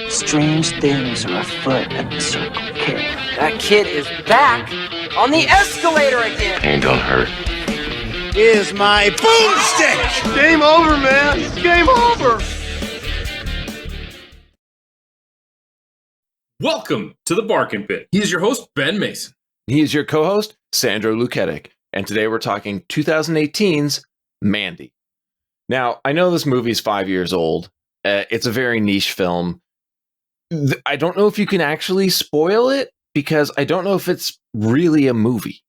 Strange things are afoot at the Circle K. That kid is back on the escalator again. Ain't gonna hurt. Is my boomstick! Game over, man. It's game over. Welcome to the Barking Pit. He's your host, Ben Mason. He is your co-host, Sandro Luketic. And today we're talking 2018's Mandy. Now, I know this movie's 5 years old. It's a very niche film. I don't know if you can actually spoil it, because I don't know if it's really a movie.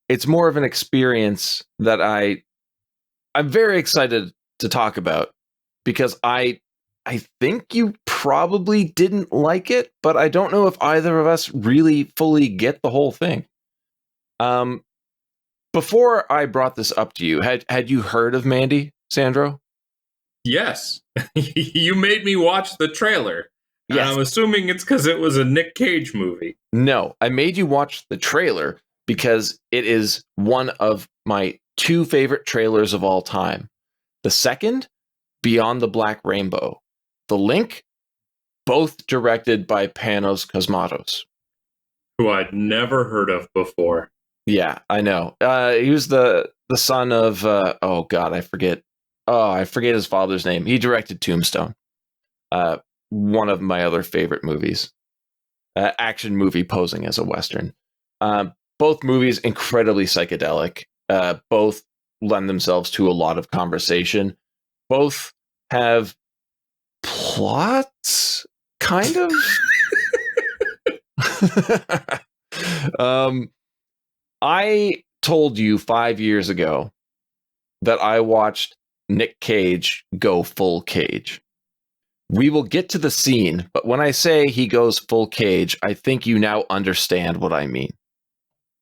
It's more of an experience that I'm very excited to talk about, because I think you probably didn't like it, but I don't know if either of us really fully get the whole thing. Before I brought this up to you, had you heard of Mandy, Sandro? Yes. You made me watch the trailer. Yes. I'm assuming it's because it was a Nick Cage movie. No, I made you watch the trailer because it is one of my two favorite trailers of all time. The second, Beyond the Black Rainbow. The Link, both directed by Panos Cosmatos, Who I'd never heard of before. Yeah, I know. He was the son of oh god, I forget his father's name. He directed Tombstone. One of my other favorite movies. Action movie posing as a Western. Both movies incredibly psychedelic. Both lend themselves to a lot of conversation. Both have plots, kind of. I told you 5 years ago that I watched Nick Cage go full cage. We will get to the scene, but when I say he goes full cage, I think you now understand what I mean.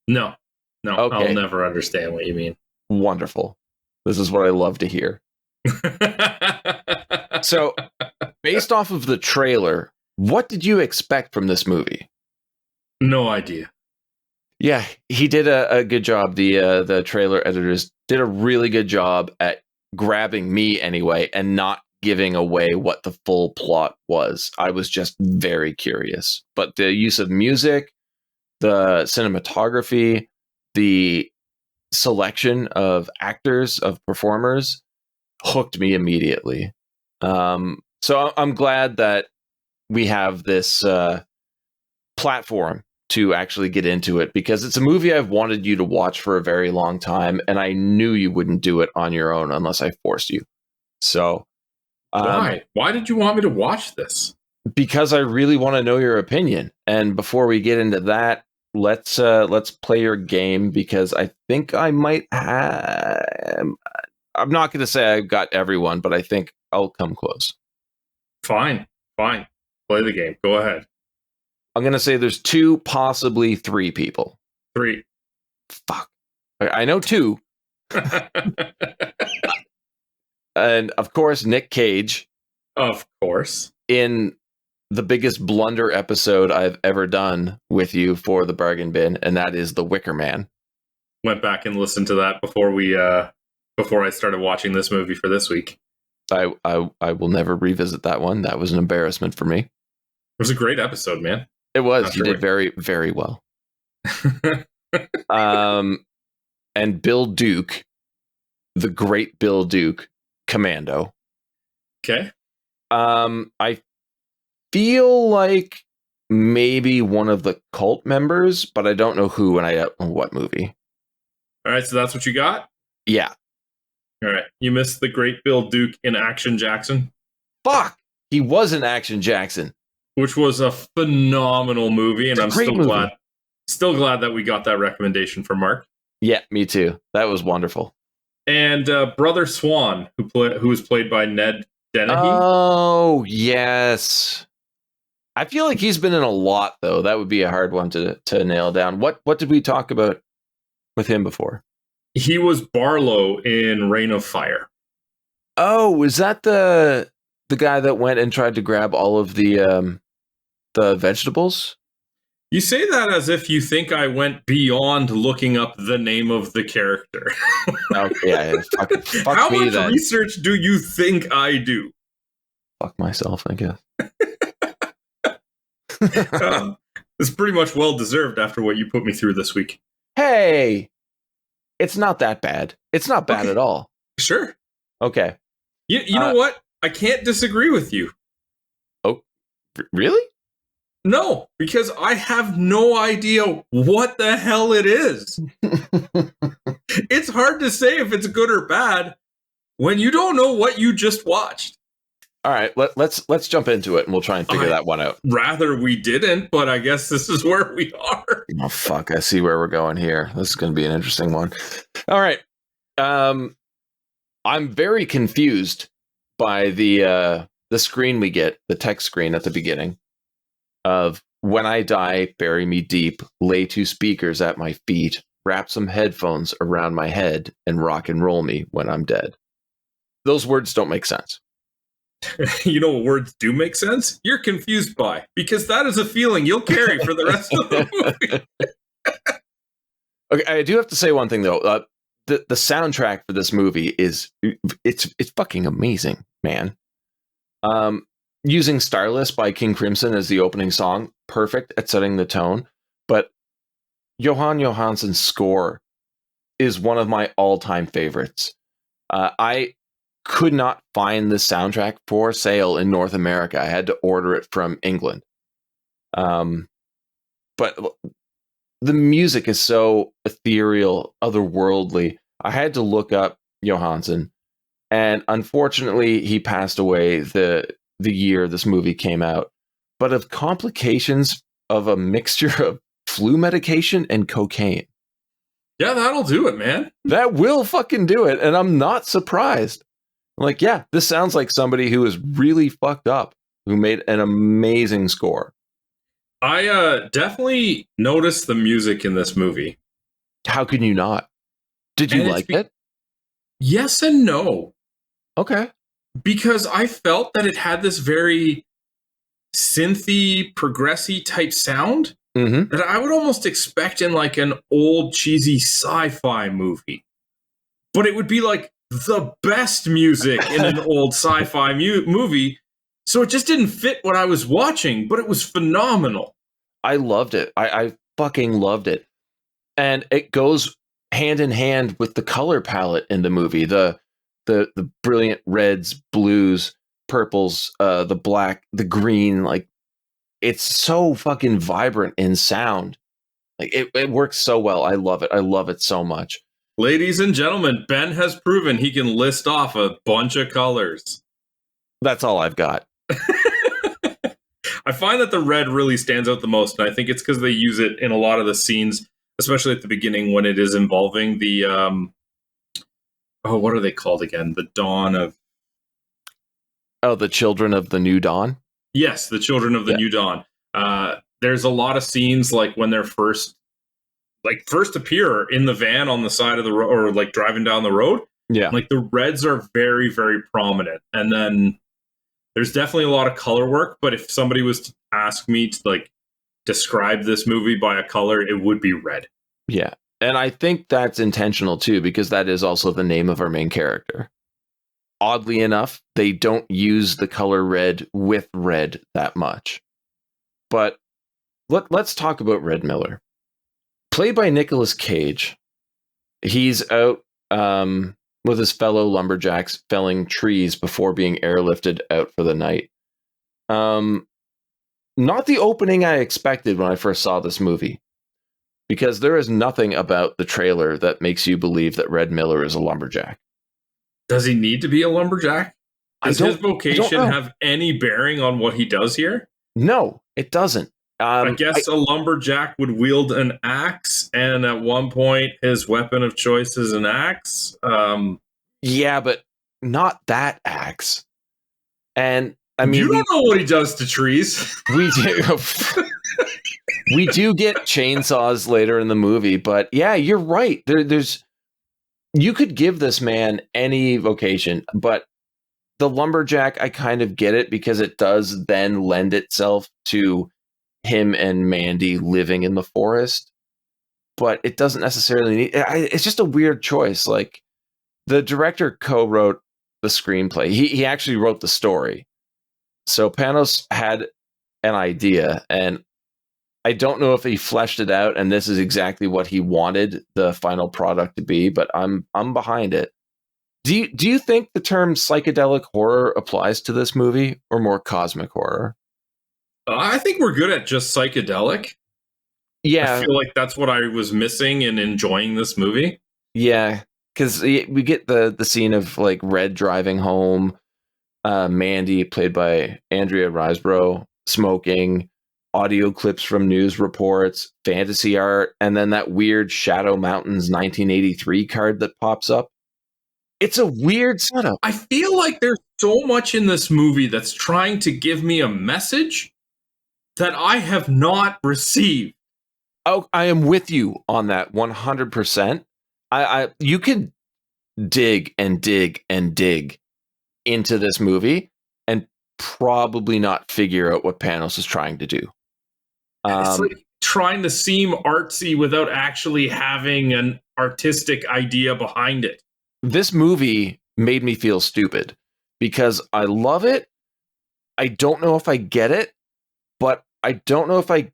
No, Okay. I'll never understand what you mean. Wonderful. This is what I love to hear. So, based off of the trailer, what did you expect from this movie? No idea. Yeah, he did a good job. The trailer editors did a really good job at grabbing me anyway and not giving away what the full plot was. I was just very curious. But the use of music, the cinematography, the selection of actors, of performers, hooked me immediately. So I'm glad that we have this platform to actually get into it, because it's a movie I've wanted you to watch for a very long time, and I knew you wouldn't do it on your own unless I forced you. So why? Why did you want me to watch this? Because I really want to know your opinion. And before we get into that, let's play your game, because I think I might have. I'm not going to say I've got everyone, but I think I'll come close. Fine. Play the game. Go ahead. I'm going to say there's 2, possibly 3 people. 3. Fuck. I know 2. And of course, Nick Cage. Of course. In the biggest blunder episode I've ever done with you for the bargain bin, and that is The Wicker Man. Went back and listened to that before I started watching this movie for this week. I will never revisit that one. That was an embarrassment for me. It was a great episode, man. It was. You did very, very well. And Bill Duke, the great Bill Duke, Commando. Okay. I feel like maybe one of the cult members, but I don't know who and what movie. All right, so that's what you got? Yeah. All right. You missed the great Bill Duke in Action Jackson. Fuck! He was in Action Jackson. Which was a phenomenal movie, and I'm still movie. glad that we got that recommendation from Mark. Yeah, me too. That was wonderful. And Brother Swan, who was played by Ned Dennehy. Oh, yes. I feel like he's been in a lot, though. That would be a hard one to nail down. What did we talk about with him before? He was Barlow in Reign of Fire. Oh, was that the guy that went and tried to grab all of the vegetables? You say that as if you think I went beyond looking up the name of the character. Okay, yeah, fuck How me much then. research do you think I do? Fuck myself, I guess. It's pretty much well deserved after what you put me through this week. Hey, it's not that bad. It's not bad at all. Sure. Okay. You know what? I can't disagree with you. Oh, really? No, because I have no idea what the hell it is. It's hard to say if it's good or bad when you don't know what you just watched. All right, let's jump into it and we'll try and figure that one out. Rather we didn't, but I guess this is where we are. Oh fuck, I see where we're going here. This is going to be an interesting one. All right. I'm very confused by the screen we get, the text screen at the beginning of "When I die, bury me deep, lay 2 speakers at my feet, wrap some headphones around my head, and rock and roll me when I'm dead." Those words don't make sense. You know what words do make sense? You're confused by, because that is a feeling you'll carry for the rest of the movie. Okay, I do have to say one thing though. The soundtrack for this movie is it's fucking amazing, man. Using Starless by King Crimson as the opening song, perfect at setting the tone. But Johan Johansson's score is one of my all-time favorites. I could not find the soundtrack for sale in North America. I had to order it from England. But the music is so ethereal, otherworldly. I had to look up Johansson, and unfortunately, he passed away the year this movie came out. But of complications of a mixture of flu medication and cocaine. Yeah, that'll do it, man. That will fucking do it, and I'm not surprised. Like, yeah, this sounds like somebody who is really fucked up, who made an amazing score. I definitely noticed the music in this movie. How can you not? Did you like it? Yes and no. Okay. Because I felt that it had this very synthy, progressy type sound that I would almost expect in like an old cheesy sci-fi movie. But it would be like the best music in an old sci-fi movie. So it just didn't fit what I was watching, but it was phenomenal. I loved it. I fucking loved it. And it goes hand in hand with the color palette in the movie. The brilliant reds, blues, purples, the black, the green, like it's so fucking vibrant in sound. Like it works so well. I love it. I love it so much. Ladies and gentlemen, Ben has proven he can list off a bunch of colors. That's all I've got. I find that the red really stands out the most, and I think it's because they use it in a lot of the scenes, especially at the beginning when it is involving the what are they called again? The dawn of... Oh, the children of the new dawn? Yes, the children of the new dawn. There's a lot of scenes like when they're first appear in the van on the side of the road, or like driving down the road. Yeah. Like the reds are very, very prominent. And then there's definitely a lot of color work, but if somebody was to ask me to like describe this movie by a color, it would be red. Yeah. And I think that's intentional too, because that is also the name of our main character. Oddly enough, they don't use the color red with red that much. But let's talk about Red Miller. Played by Nicolas Cage. He's out with his fellow lumberjacks felling trees before being airlifted out for the night. Not the opening I expected when I first saw this movie, because there is nothing about the trailer that makes you believe that Red Miller is a lumberjack. Does he need to be a lumberjack? Does his vocation have any bearing on what he does here? No, it doesn't. I guess a lumberjack would wield an axe, and at one point his weapon of choice is an axe. Yeah, but not that axe. And I mean, you don't know what he does to trees. We do. We do get chainsaws later in the movie, but yeah, you're right. There's you could give this man any vocation, but the lumberjack, I kind of get it because it does then lend itself to him and Mandy living in the forest, but it doesn't necessarily need. It's just a weird choice. Like the director co-wrote the screenplay. He actually wrote the story. So Panos had an idea, and I don't know if he fleshed it out and this is exactly what he wanted the final product to be, but I'm behind it. Do you think the term psychedelic horror applies to this movie, or more cosmic horror? I think we're good at just psychedelic. Yeah. I feel like that's what I was missing in enjoying this movie. Yeah, because we get the scene of like Red driving home, Mandy, played by Andrea Riseborough, smoking, audio clips from news reports, fantasy art, and then that weird Shadow Mountains 1983 card that pops up. It's a weird setup. I feel like there's so much in this movie that's trying to give me a message that I have not received. Oh, I am with you on that 100%. You can dig and dig and dig into this movie and probably not figure out what Panos is trying to do. It's like trying to seem artsy without actually having an artistic idea behind it. This movie made me feel stupid because I love it. I don't know if I get it, but I don't know if I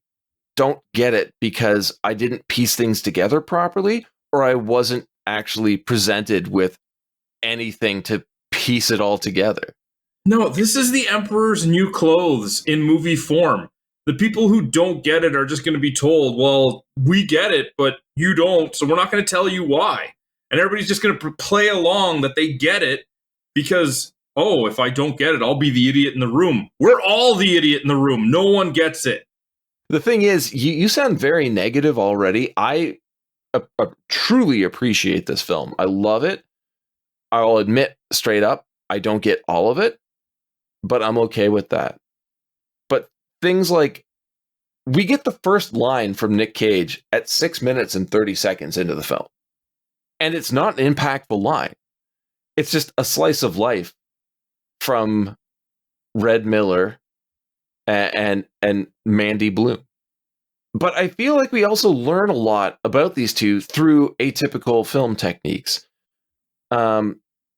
don't get it because I didn't piece things together properly, or I wasn't actually presented with anything to piece it all together. No, this is the Emperor's New Clothes in movie form. The people who don't get it are just going to be told, well, we get it, but you don't, so we're not going to tell you why. And everybody's just going to play along that they get it because, oh, if I don't get it, I'll be the idiot in the room. We're all the idiot in the room. No one gets it. The thing is, you sound very negative already. I truly appreciate this film. I love it. I'll admit straight up, I don't get all of it, but I'm okay with that. But things like, we get the first line from Nick Cage at 6 minutes and 30 seconds into the film. And it's not an impactful line. It's just a slice of life from Red Miller and Mandy Bloom. But I feel like we also learn a lot about these two through atypical film techniques. The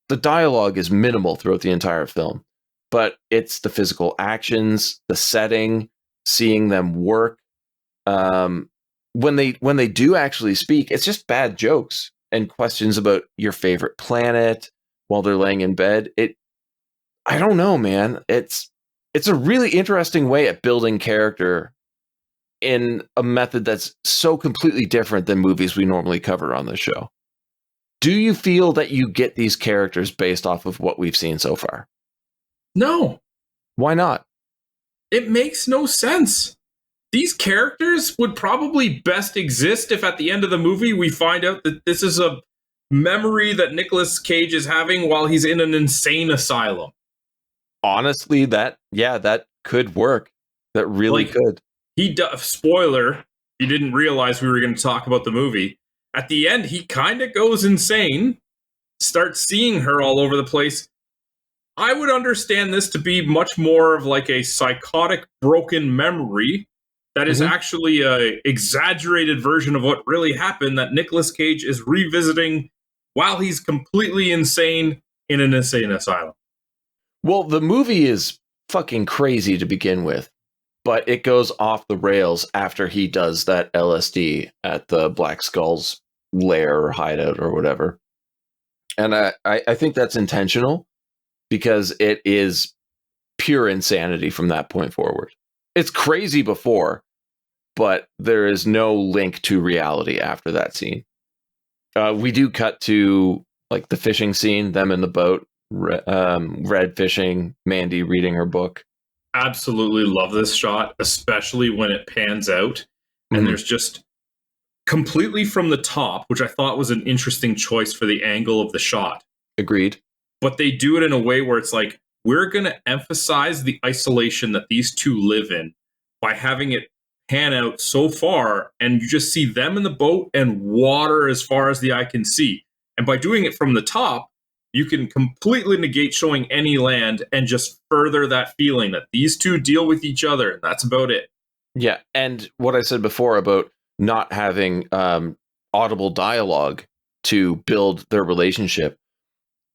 dialogue is minimal throughout the entire film, but it's the physical actions, the setting, seeing them work. When they do actually speak, it's just bad jokes and questions about your favorite planet while they're laying in bed. I don't know, man. It's a really interesting way at building character in a method that's so completely different than movies we normally cover on this show. Do you feel that you get these characters based off of what we've seen so far? No. Why not? It makes no sense. These characters would probably best exist if at the end of the movie we find out that this is a memory that Nicolas Cage is having while he's in an insane asylum. Honestly, that could work. That really could. Spoiler, he didn't realize we were going to talk about the movie. At the end, he kind of goes insane, starts seeing her all over the place. I would understand this to be much more of like a psychotic broken memory that is actually a exaggerated version of what really happened that Nicolas Cage is revisiting while he's completely insane in an insane asylum. Well, the movie is fucking crazy to begin with, but it goes off the rails after he does that LSD at the Black Skull's lair or hideout or whatever. And I think that's intentional because it is pure insanity from that point forward. It's crazy before, but there is no link to reality after that scene. We do cut to like the fishing scene, them in the boat, Red fishing, Mandy reading her book. Absolutely love this shot, especially when it pans out and there's just completely from the top, which I thought was an interesting choice for the angle of the shot. Agreed. But they do it in a way where it's like, we're going to emphasize the isolation that these two live in by having it pan out so far, and you just see them in the boat and water as far as the eye can see. And by doing it from the top, you can completely negate showing any land and just further that feeling that these two deal with each other, and that's about it. Yeah, and what I said before about not having audible dialogue to build their relationship,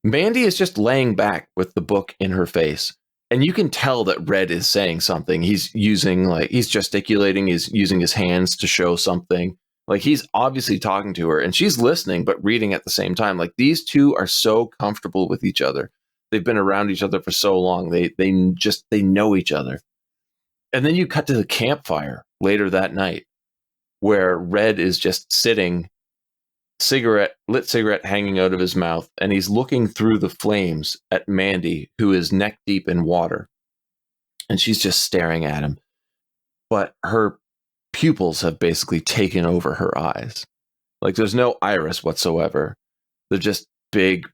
Mandy is just laying back with the book in her face, And you can tell that Red is saying something. He's gesticulating, he's using his hands to show something. Like, he's obviously talking to her, and she's listening, but reading at the same time. Like, these two are so comfortable with each other. They've been around each other for so long. They know each other. And then you cut to the campfire later that night, where Red is just sitting, lit cigarette hanging out of his mouth, and he's looking through the flames at Mandy, who is neck deep in water. And she's just staring at him. But her pupils have basically taken over her eyes. Like, there's no iris whatsoever. They're just big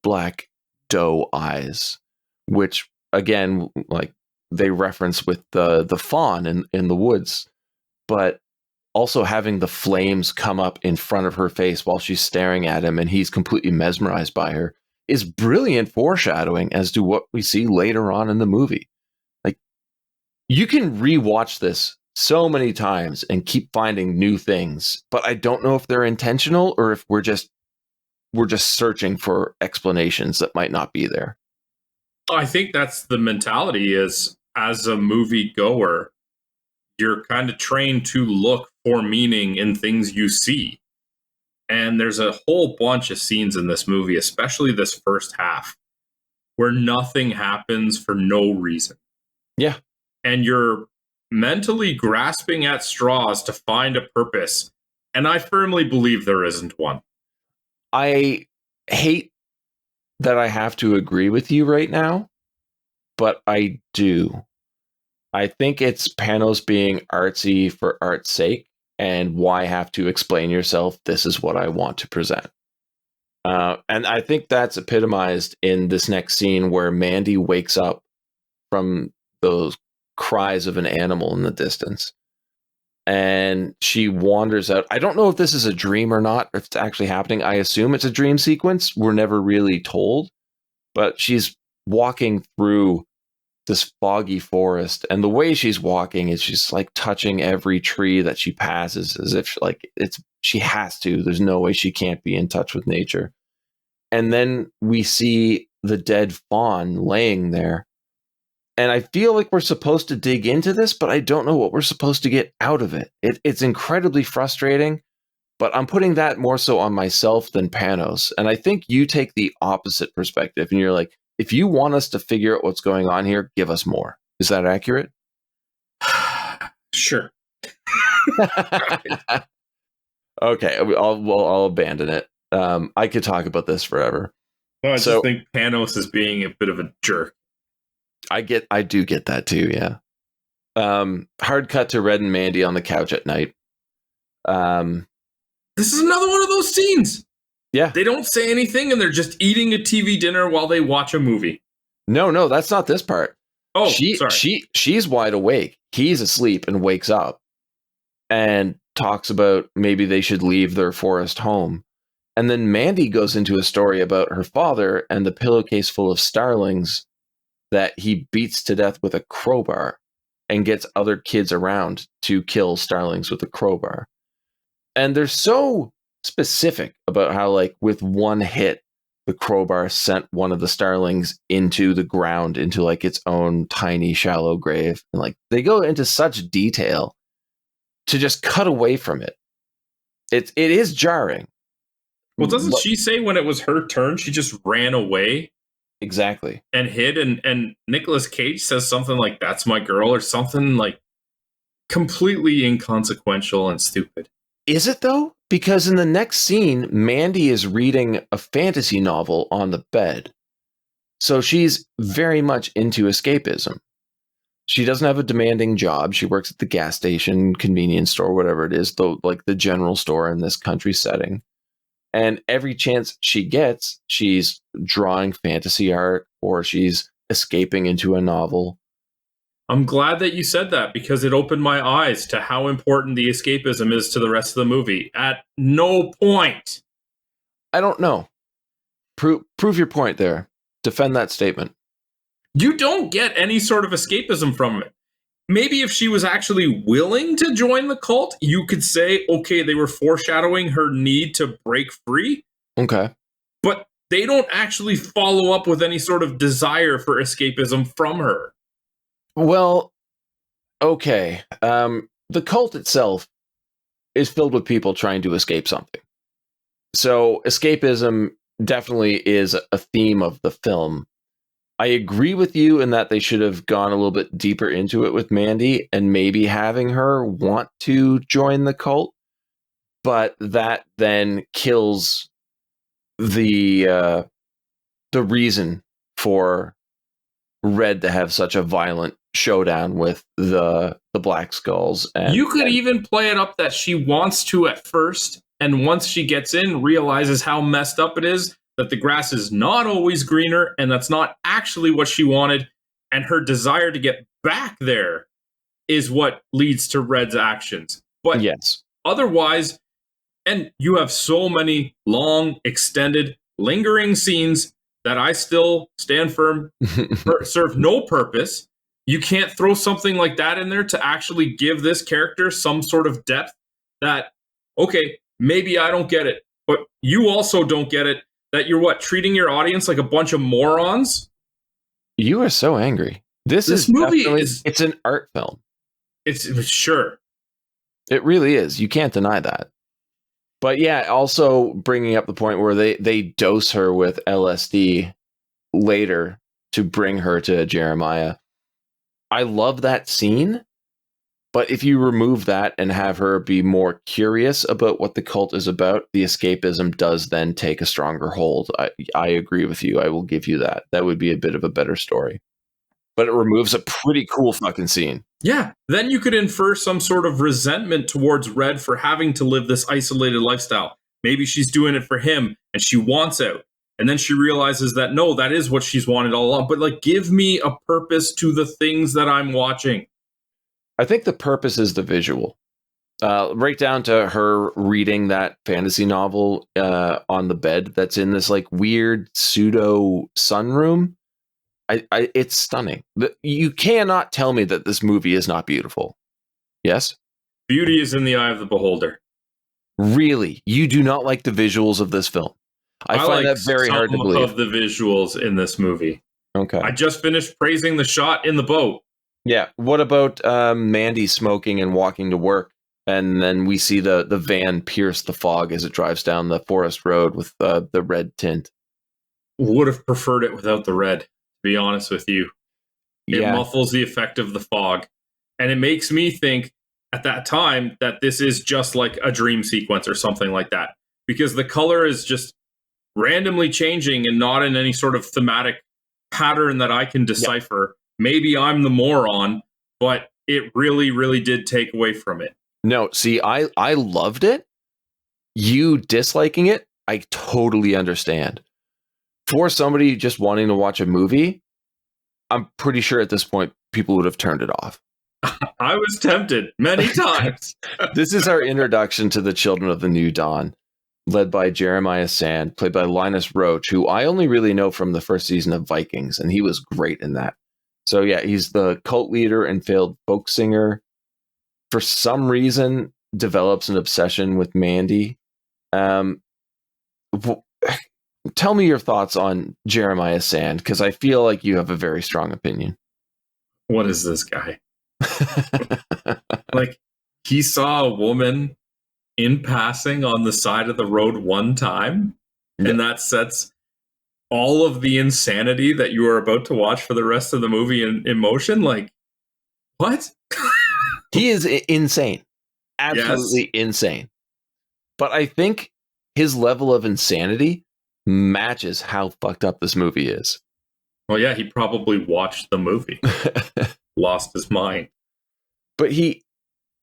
black doe eyes, which, again, like, they reference with the fawn in the woods, but also having the flames come up in front of her face while she's staring at him and he's completely mesmerized by her is brilliant foreshadowing as to what we see later on in the movie. Like, you can rewatch this so many times and keep finding new things, but I don't know if they're intentional or if we're just searching for explanations that might not be there. I think that's the mentality. Is, as a movie goer, you're kind of trained to look for meaning in things you see. And there's a whole bunch of scenes in this movie, especially this first half, where nothing happens for no reason. Yeah. And you're mentally grasping at straws to find a purpose. And I firmly believe there isn't one. I hate that I have to agree with you right now, but I do. I think it's Panos being artsy for art's sake, and why have to explain yourself? This is what I want to present. And I think that's epitomized in this next scene where Mandy wakes up from those cries of an animal in the distance. And she wanders out. I don't know if this is a dream or not, if it's actually happening. I assume it's a dream sequence. We're never really told. But she's walking through this foggy forest, and the way she's walking is she's like touching every tree that she passes, as if she has to. There's no way she can't be in touch with nature. And then we see the dead fawn laying there. And I feel like we're supposed to dig into this, but I don't know what we're supposed to get out of it. It's incredibly frustrating, but I'm putting that more so on myself than Panos. And I think you take the opposite perspective, and you're like, if you want us to figure out what's going on here, give us more. Is that accurate? Sure. Okay, I'll abandon it. I could talk about this forever. Well, I just think Panos is being a bit of a jerk. I do get that too, yeah. Hard cut to Red and Mandy on the couch at night. This is another one of those scenes. Yeah. They don't say anything, and they're just eating a TV dinner while they watch a movie. No, that's not this part. Oh, sorry. She's wide awake. He's asleep and wakes up and talks about maybe they should leave their forest home. And then Mandy goes into a story about her father and the pillowcase full of starlings that he beats to death with a crowbar and gets other kids around to kill starlings with a crowbar. And they're so specific about how, like, with one hit, the crowbar sent one of the starlings into the ground, into like its own tiny shallow grave. And like, they go into such detail to just cut away from it. It is jarring. Well, doesn't she say when it was her turn, she just ran away? Exactly. And hid, and Nicolas Cage says something like, "That's my girl," or something like completely inconsequential and stupid. Is it though? Because in the next scene, Mandy is reading a fantasy novel on the bed. So she's very much into escapism. She doesn't have a demanding job. She works at the gas station, convenience store, whatever it is, though, like the general store in this country setting. And every chance she gets, she's drawing fantasy art or she's escaping into a novel. I'm glad that you said that, because it opened my eyes to how important the escapism is to the rest of the movie. At no point. I don't know. Prove your point there. Defend that statement. You don't get any sort of escapism from it. Maybe if she was actually willing to join the cult, you could say, okay, they were foreshadowing her need to break free. Okay. But they don't actually follow up with any sort of desire for escapism from her. Well, okay. The cult itself is filled with people trying to escape something. So escapism definitely is a theme of the film. I agree with you in that they should have gone a little bit deeper into it with Mandy and maybe having her want to join the cult, but that then kills the reason for Red to have such a violent showdown with the Black Skulls. And you could even play it up that she wants to at first, and once she gets in, realizes how messed up it is, that the grass is not always greener, and that's not actually what she wanted, and her desire to get back there is what leads to Red's actions. But yes, otherwise, and you have so many long, extended, lingering scenes that I still stand firm serve no purpose. You can't throw something like that in there to actually give this character some sort of depth that, okay, maybe I don't get it, but you also don't get it, that you're treating your audience like a bunch of morons? You are so angry. This movie it's an art film. It's sure. It really is. You can't deny that. But yeah, also bringing up the point where they dose her with LSD later to bring her to Jeremiah. I love that scene, but if you remove that and have her be more curious about what the cult is about, the escapism does then take a stronger hold. I agree with you. I will give you that. That would be a bit of a better story. But it removes a pretty cool fucking scene. Yeah, then you could infer some sort of resentment towards Red for having to live this isolated lifestyle. Maybe she's doing it for him and she wants out. And then she realizes that, no, that is what she's wanted all along. But give me a purpose to the things that I'm watching. I think the purpose is the visual. Right down to her reading that fantasy novel on the bed that's in this weird pseudo sunroom. It's stunning. You cannot tell me that this movie is not beautiful. Yes? Beauty is in the eye of the beholder. Really? You do not like the visuals of this film? I find that very hard to believe. Of the visuals in this movie. Okay. I just finished praising the shot in the boat. Yeah. What about Mandy smoking and walking to work? And then we see the van pierce the fog as it drives down the forest road with the red tint. Would have preferred it without the red, to be honest with you. It muffles the effect of the fog. And it makes me think at that time that this is just like a dream sequence or something like that. Because the color is just randomly changing and not in any sort of thematic pattern that I can decipher. Yep. Maybe I'm the moron, but it really, really did take away from it. No, see, I loved it. You disliking it, I totally understand. For somebody just wanting to watch a movie, I'm pretty sure at this point people would have turned it off. I was tempted many times. This is our introduction to the Children of the New Dawn, led by Jeremiah Sand, played by Linus Roache, who I only really know from the first season of Vikings, and he was great in that. So yeah, he's the cult leader and failed folk singer. For some reason, develops an obsession with Mandy. Tell me your thoughts on Jeremiah Sand, because I feel like you have a very strong opinion. What is this guy? He saw a woman in passing on the side of the road one time, and that sets all of the insanity that you are about to watch for the rest of the movie in motion. What? He is insane. Absolutely insane. But I think his level of insanity matches how fucked up this movie is. Well, yeah, he probably watched the movie. Lost his mind. But he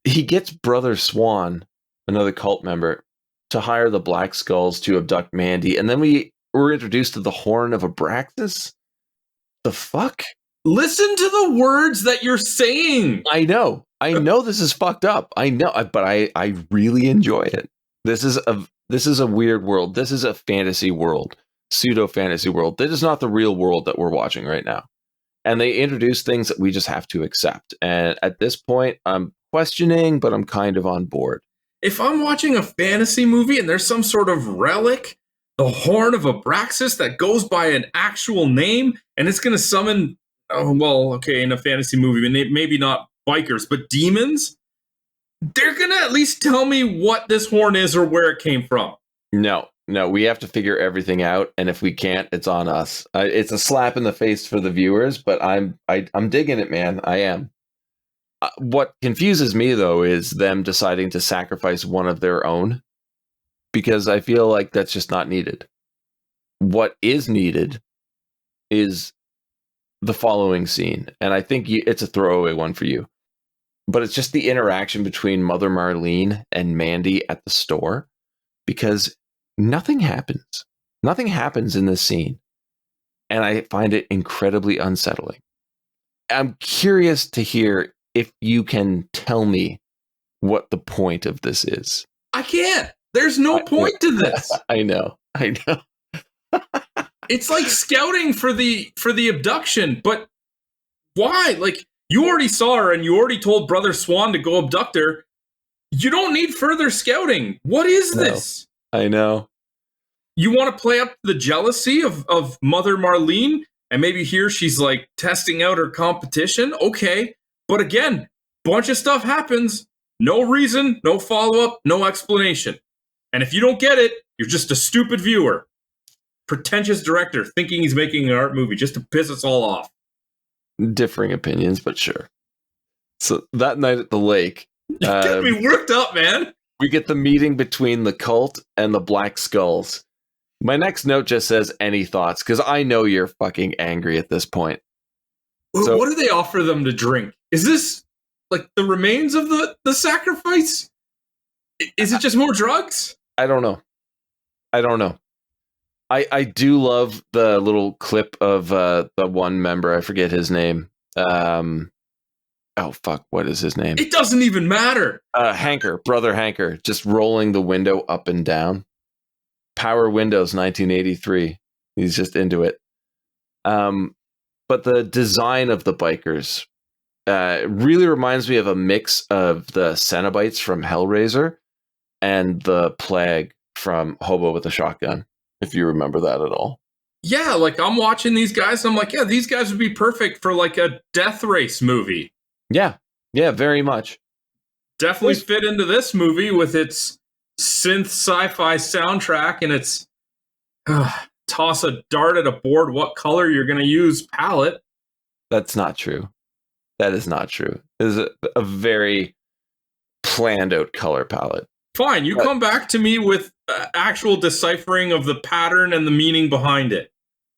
gets Brother Swan, another cult member, to hire the Black Skulls to abduct Mandy. And then we're introduced to the Horn of Abraxas. The fuck? Listen to the words that you're saying. I know this is fucked up. I know, but I really enjoy it. This is a weird world. This is a fantasy world, pseudo fantasy world. This is not the real world that we're watching right now. And they introduce things that we just have to accept. And at this point, I'm questioning, but I'm kind of on board. If I'm watching a fantasy movie and there's some sort of relic the horn of Abraxas that goes by an actual name, and it's going to summon, in a fantasy movie, maybe not bikers, but demons. They're going to at least tell me what this horn is or where it came from. No, we have to figure everything out, and if we can't, it's on us. It's a slap in the face for the viewers, but I'm digging it, man. I am. What confuses me, though, is them deciding to sacrifice one of their own, because I feel like that's just not needed. What is needed is the following scene, and I think it's a throwaway one for you, but it's just the interaction between Mother Marlene and Mandy at the store, because nothing happens. Nothing happens in this scene, and I find it incredibly unsettling. I'm curious to hear if you can tell me what the point of this is. I can't. There's no point to this. I know. It's like scouting for the abduction, but why? Like, you already saw her and you already told Brother Swan to go abduct her. You don't need further scouting. What is this? I know. You want to play up the jealousy of Mother Marlene, and maybe here she's like testing out her competition? Okay. But again, bunch of stuff happens. No reason, no follow-up, no explanation. And if you don't get it, you're just a stupid viewer. Pretentious director thinking he's making an art movie just to piss us all off. Differing opinions, but sure. So that night at the lake, you get me worked up, man. We get the meeting between the cult and the Black Skulls. My next note just says, any thoughts? Because I know you're fucking angry at this point. So, what do they offer them to drink? Is this like the remains of the sacrifice? Is it just more drugs? I don't know. I do love the little clip of the one member. I forget his name. What is his name? It doesn't even matter. Brother Hanker, just rolling the window up and down. Power Windows 1983. He's just into it. But the design of the bikers really reminds me of a mix of the Cenobites from Hellraiser and the Plague from Hobo with a Shotgun, if you remember that at all. Yeah, like I'm watching these guys, and I'm like, yeah, these guys would be perfect for like a death race movie. Yeah, very much. Definitely fit into this movie with its synth sci-fi soundtrack and its toss a dart at a board, what color you're going to use palette. That's not true. That is not true. It is a very planned out color palette. Fine, you come back to me with actual deciphering of the pattern and the meaning behind it.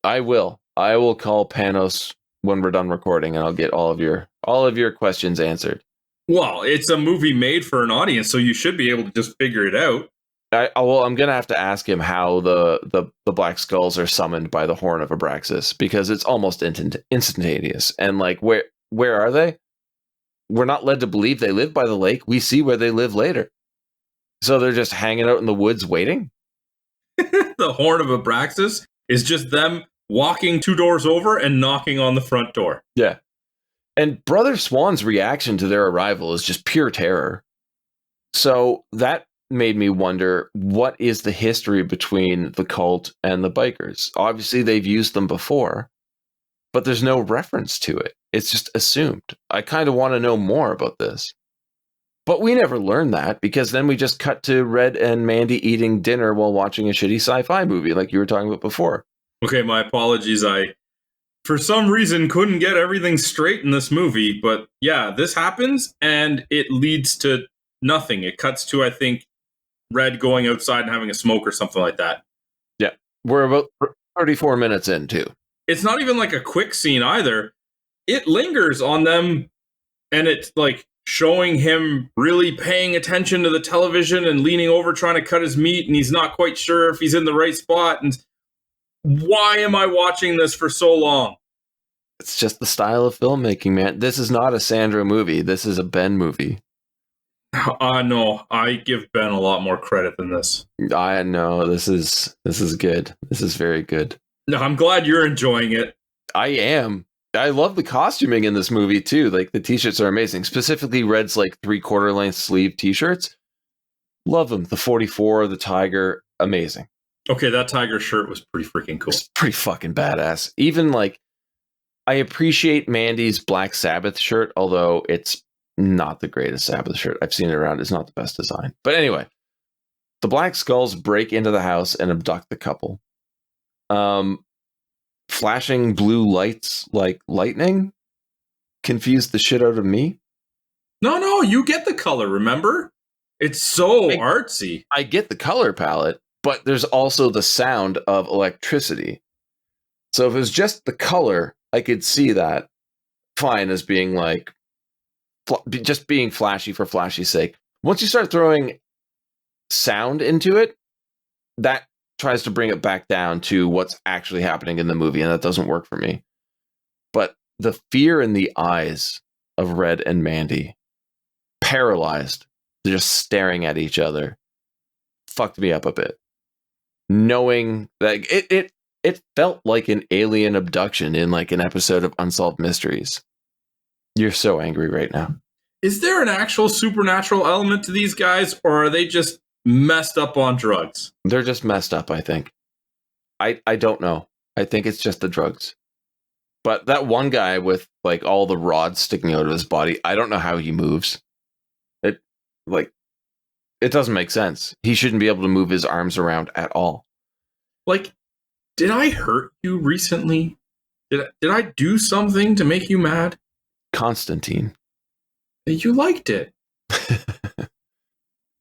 I will. I will call Panos when we're done recording, and I'll get all of your questions answered. Well, it's a movie made for an audience, so you should be able to just figure it out. I'm going to have to ask him how the Black Skulls are summoned by the Horn of Abraxas, because it's almost instantaneous. And like, where are they? We're not led to believe they live by the lake. We see where they live later. So they're just hanging out in the woods waiting? The Horn of Abraxas is just them walking 2 doors over and knocking on the front door. Yeah. And Brother Swan's reaction to their arrival is just pure terror. So that made me wonder, what is the history between the cult and the bikers? Obviously, they've used them before, but there's no reference to it. It's just assumed. I kind of want to know more about this. But we never learn that, because then we just cut to Red and Mandy eating dinner while watching a shitty sci-fi movie like you were talking about before. Okay, my apologies. I, for some reason, couldn't get everything straight in this movie. But yeah, this happens and it leads to nothing. It cuts to, I think, Red going outside and having a smoke or something like that. Yeah, we're about 34 minutes in, too. It's not even like a quick scene either. It lingers on them, and it's like showing him really paying attention to the television and leaning over trying to cut his meat, and he's not quite sure if he's in the right spot. And why am I watching this for so long? It's just the style of filmmaking, man. This is not a Sandra movie. This is a Ben movie. No, I give Ben a lot more credit than this. I know. This is good. This is very good. No, I'm glad you're enjoying it. I am. I love the costuming in this movie too. Like, the t-shirts are amazing. Specifically Red's like 3/4 length sleeve t-shirts. Love them. The 44, the Tiger, amazing. Okay, that tiger shirt was pretty freaking cool. It's pretty fucking badass. Even like, I appreciate Mandy's Black Sabbath shirt, although it's not the greatest Sabbath shirt. I've seen it around. It's not the best design. But anyway, the Black Skulls break into the house and abduct the couple. Flashing blue lights like lightning confused the shit out of me. No, you get the color, remember? It's so artsy. I get the color palette, but there's also the sound of electricity. So if it was just the color, I could see that fine as being like, just being flashy for flashy's sake. Once you start throwing sound into it, that tries to bring it back down to what's actually happening in the movie, and that doesn't work for me. But the fear in the eyes of Red and Mandy, paralyzed, just staring at each other, fucked me up a bit. Knowing that it felt like an alien abduction in like an episode of Unsolved Mysteries. You're so angry right now. Is there an actual supernatural element to these guys, or are they just messed up on drugs? They're just messed up, I think. I don't know. I think it's just the drugs. But that one guy with like all the rods sticking out of his body, I don't know how he moves. It doesn't make sense. He shouldn't be able to move his arms around at all. Like, did I hurt you recently? Did I do something to make you mad? Constantine. You liked it.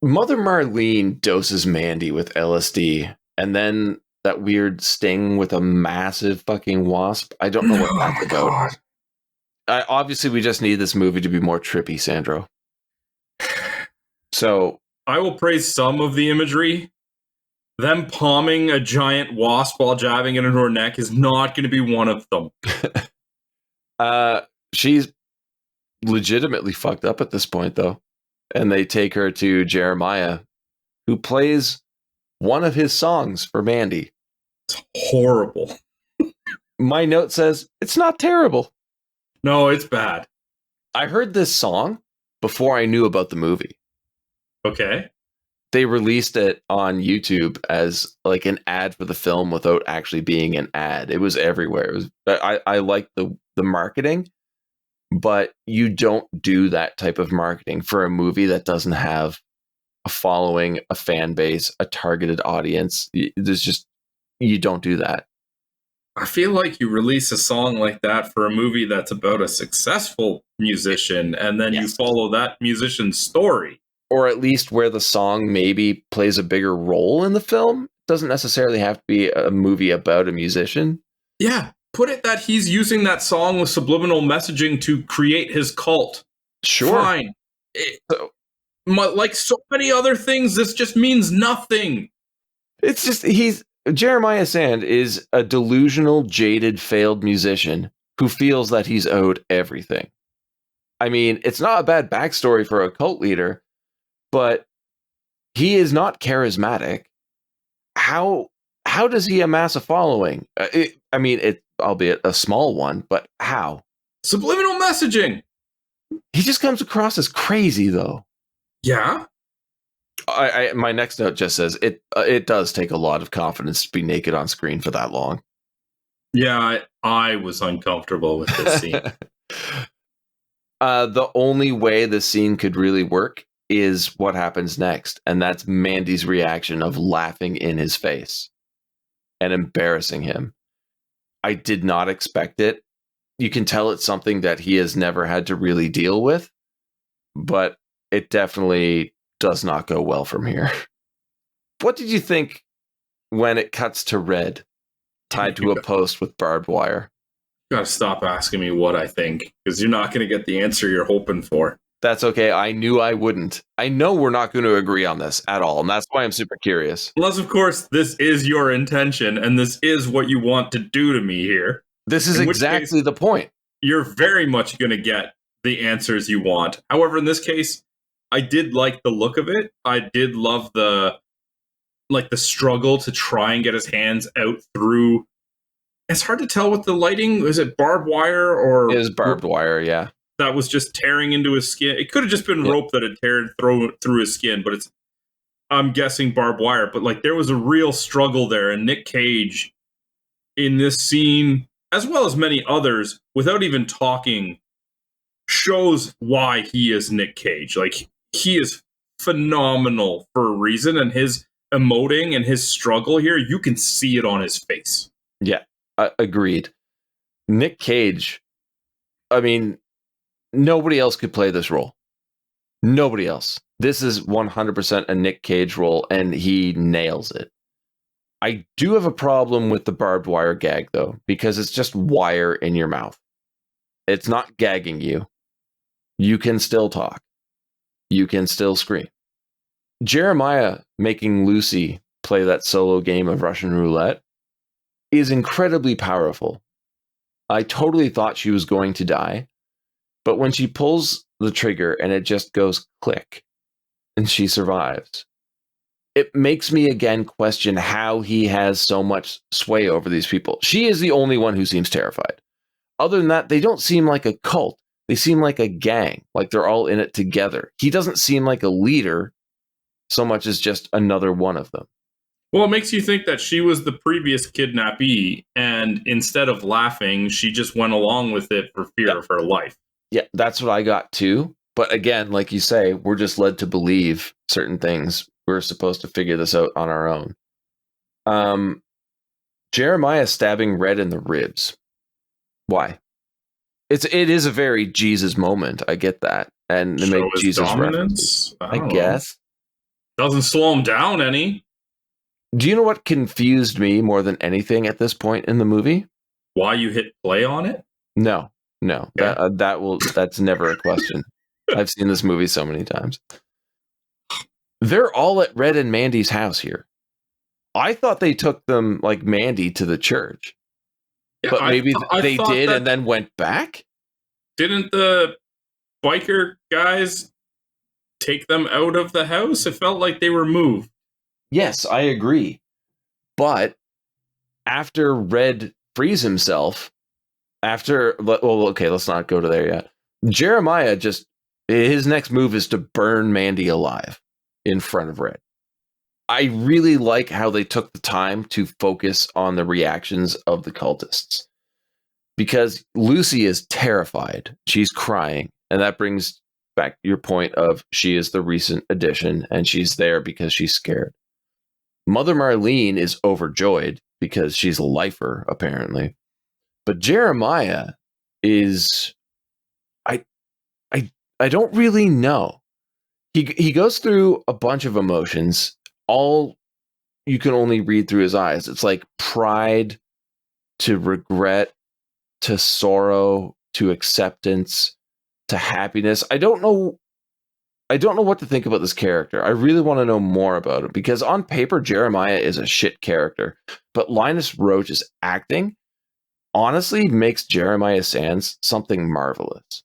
Mother Marlene doses Mandy with LSD, and then that weird sting with a massive fucking wasp. I don't know what that's about. Obviously, we just need this movie to be more trippy, Sandro. So I will praise some of the imagery. Them palming a giant wasp while jabbing it into her neck is not going to be one of them. She's legitimately fucked up at this point, though. And they take her to Jeremiah, who plays one of his songs for Mandy. It's horrible. My note says, it's not terrible. No, it's bad. I heard this song before I knew about the movie. Okay. They released it on YouTube as like an ad for the film without actually being an ad. It was everywhere. It was, I like the marketing, but you don't do that type of marketing for a movie that doesn't have a following, a fan base, a targeted audience. There's just, you don't do that. I feel like you release a song like that for a movie that's about a successful musician, and then you follow that musician's story. Or at least where the song maybe plays a bigger role in the film. It doesn't necessarily have to be a movie about a musician. Yeah, put it that he's using that song with subliminal messaging to create his cult. Sure. Fine. Like so many other things, this just means nothing. It's just, Jeremiah Sand is a delusional, jaded, failed musician who feels that he's owed everything. I mean, it's not a bad backstory for a cult leader, but he is not charismatic. How does he amass a following? Albeit a small one, but how? Subliminal messaging. He just comes across as crazy, though. Yeah. My next note just says it does take a lot of confidence to be naked on screen for that long. Yeah, I was uncomfortable with this scene. The only way the scene could really work is what happens next, and that's Mandy's reaction of laughing in his face and embarrassing him. I did not expect it. You can tell it's something that he has never had to really deal with, but it definitely does not go well from here. What did you think when it cuts to Red tied to a post with barbed wire? You gotta stop asking me what I think, because you're not going to get the answer you're hoping for. That's okay. I knew I wouldn't. I know we're not going to agree on this at all, and that's why I'm super curious. Unless, of course, this is your intention, and this is what you want to do to me here. This is exactly the point. You're very much going to get the answers you want. However, in this case, I did like the look of it. I did love the struggle to try and get his hands out through. It's hard to tell with the lighting. Was it barbed wire or? It was barbed wire, yeah. That was just tearing into his skin. It could have just been rope that had teared through his skin, but I'm guessing barbed wire, but like there was a real struggle there, and Nick Cage in this scene, as well as many others, without even talking, shows why he is Nick Cage. Like, he is phenomenal for a reason, and his emoting and his struggle here, you can see it on his face. Yeah, agreed. Nick Cage, I mean, nobody else could play this role. Nobody else. This is 100% a Nick Cage role, and he nails it. I do have a problem with the barbed wire gag, though, because it's just wire in your mouth. It's not gagging you. You can still talk. You can still scream. Jeremiah making Lucy play that solo game of Russian roulette is incredibly powerful. I totally thought she was going to die, but when she pulls the trigger and it just goes click, and she survives, it makes me again question how he has so much sway over these people. She is the only one who seems terrified. Other than that, they don't seem like a cult. They seem like a gang, like they're all in it together. He doesn't seem like a leader so much as just another one of them. Well, it makes you think that she was the previous kidnappee, and instead of laughing, she just went along with it for fear of her life. Yeah, that's what I got too. But again, like you say, we're just led to believe certain things. We're supposed to figure this out on our own. Jeremiah stabbing Red in the ribs. Why? It is a very Jesus moment. I get that, and they make Jesus references. I guess doesn't slow him down any. Do you know what confused me more than anything at this point in the movie? Why you hit play on it? No. Yeah. That's never a question. I've seen this movie so many times. They're all at Red and Mandy's house here. I thought they took them, like Mandy, to the church. Yeah, but maybe they did and then went back? Didn't the biker guys take them out of the house? It felt like they were moved. Yes, I agree. But after Red frees himself, let's not go to there yet. Jeremiah his next move is to burn Mandy alive in front of Red. I really like how they took the time to focus on the reactions of the cultists, because Lucy is terrified. She's crying, and that brings back your point of she is the recent addition, and she's there because she's scared. Mother Marlene is overjoyed because she's a lifer, apparently. But Jeremiah is... I don't really know. He goes through a bunch of emotions, all you can only read through his eyes. It's like pride to regret to sorrow to acceptance to happiness. I don't know what to think about this character. I really want to know more about it, because on paper Jeremiah is a shit character, but Linus Roache's acting honestly makes Jeremiah Sands something marvelous.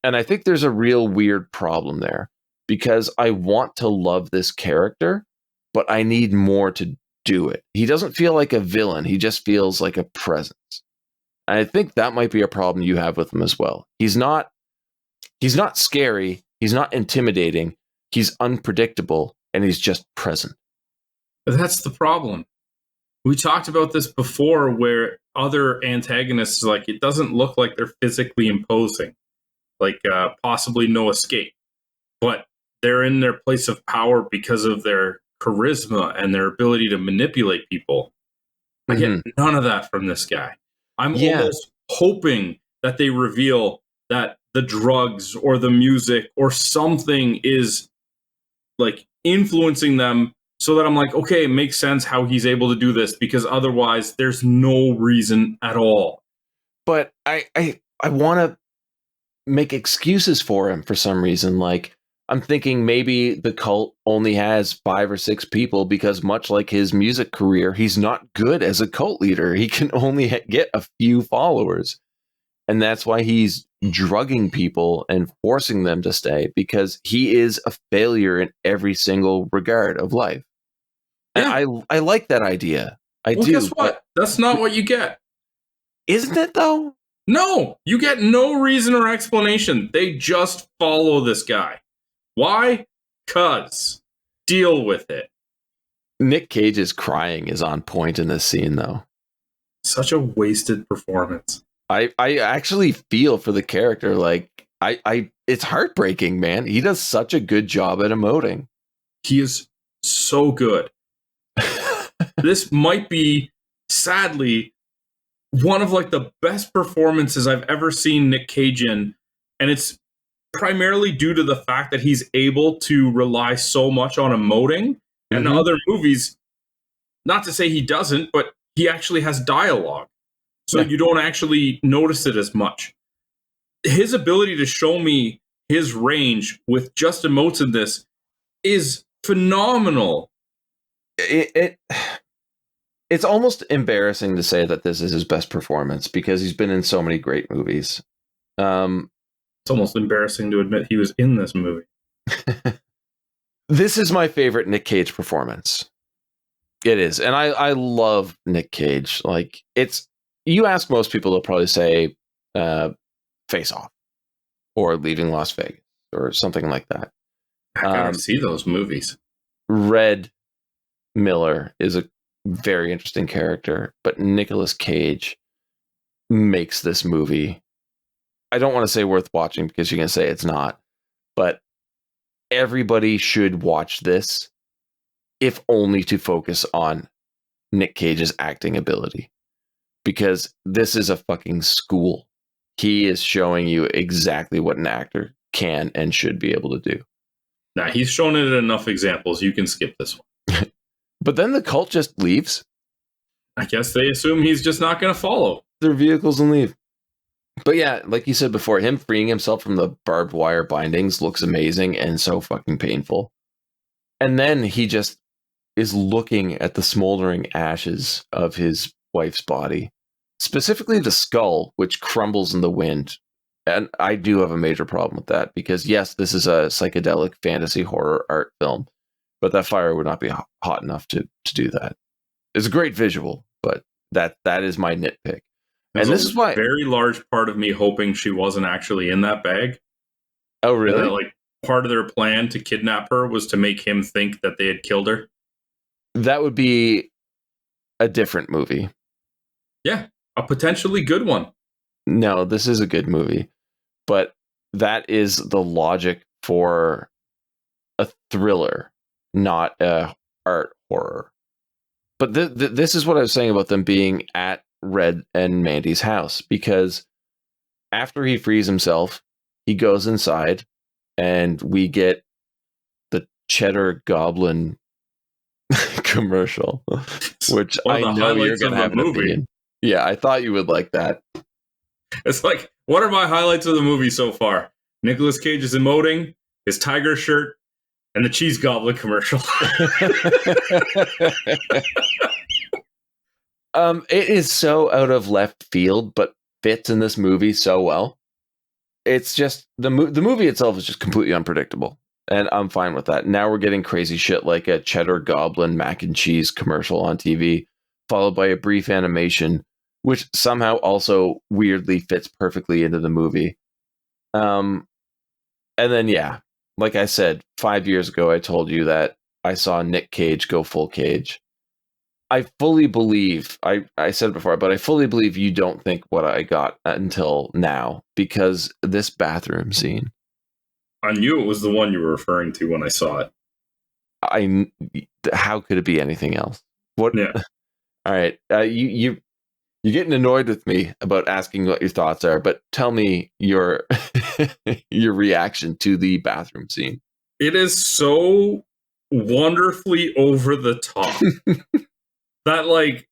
And I think there's a real weird problem there, because I want to love this character, but I need more to do it. He doesn't feel like a villain. He just feels like a presence. And I think that might be a problem you have with him as well. He's not scary. He's not intimidating. He's unpredictable, and he's just present. That's the problem. We talked about this before, where other antagonists, like, it doesn't look like they're physically imposing, like possibly no escape, but they're in their place of power because of their charisma and their ability to manipulate people. I get none of that from this guy. I'm almost hoping that they reveal that the drugs or the music or something is like influencing them, so that I'm like, okay, it makes sense how he's able to do this, because otherwise there's no reason at all. But I want to make excuses for him for some reason. Like, I'm thinking maybe the cult only has 5 or 6 people, because much like his music career, he's not good as a cult leader. He can only get a few followers. And that's why he's drugging people and forcing them to stay, because he is a failure in every single regard of life. Yeah. And I like that idea. I do. Guess what? That's not what you get. Isn't it, though? No, you get no reason or explanation. They just follow this guy. Why? 'Cause. deal with it. Nick Cage's crying is on point in this scene, though. Such a wasted performance. I actually feel for the character. Like, it's heartbreaking, man. He does such a good job at emoting. He is so good. This might be, sadly, one of like the best performances I've ever seen Nick Cage in. And it's primarily due to the fact that he's able to rely so much on emoting. And in other movies, not to say he doesn't, but he actually has dialogue. So you don't actually notice it as much. His ability to show me his range with just emotes in this is phenomenal. It's almost embarrassing to say that this is his best performance because he's been in so many great movies. It's almost embarrassing to admit he was in this movie. This is my favorite Nick Cage performance. It is. And I love Nick Cage. Like, you ask most people, they'll probably say Face Off or Leaving Las Vegas or something like that. I gotta see those movies. Red Miller is a very interesting character, but Nicolas Cage makes this movie. I don't want to say worth watching because you're going to say it's not, but everybody should watch this if only to focus on Nick Cage's acting ability, because this is a fucking school. He is showing you exactly what an actor can and should be able to do. Now, he's shown it in enough examples. You can skip this one. But then the cult just leaves. I guess they assume he's just not going to follow their vehicles and leave. But yeah, like you said before, him freeing himself from the barbed wire bindings looks amazing and so fucking painful. And then he just is looking at the smoldering ashes of his wife's body, specifically the skull, which crumbles in the wind. And I do have a major problem with that because, yes, this is a psychedelic fantasy horror art film, but that fire would not be hot enough to do that. It's a great visual, but that is my nitpick. There's and this is why a very large part of me hoping she wasn't actually in that bag. Oh, really? That, like, part of their plan to kidnap her was to make him think that they had killed her. That would be a different movie. Yeah, a potentially good one. No, this is a good movie, but that is the logic for a thriller, not a art horror. But this is what I was saying about them being at Red and Mandy's house, because after he frees himself, he goes inside and we get the Cheddar Goblin commercial, which I know you're going to have an opinion. Yeah, I thought you would like that. It's like, what are my highlights of the movie so far? Nicolas Cage is emoting, his tiger shirt, and the cheese goblin commercial. It is so out of left field, but fits in this movie so well. It's just the movie itself is just completely unpredictable, and I'm fine with that. Now we're getting crazy shit like a Cheddar Goblin mac and cheese commercial on TV, followed by a brief animation, which somehow also weirdly fits perfectly into the movie. And then, yeah, like I said, 5 years ago, I told you that I saw Nick Cage go full Cage. I fully believe, I said it before, but I fully believe you don't think what I got until now, because this bathroom scene. I knew it was the one you were referring to when I saw it. How could it be anything else? What? Yeah. All right. You're getting annoyed with me about asking what your thoughts are, but tell me your your reaction to the bathroom scene. It is so wonderfully over the top that, like,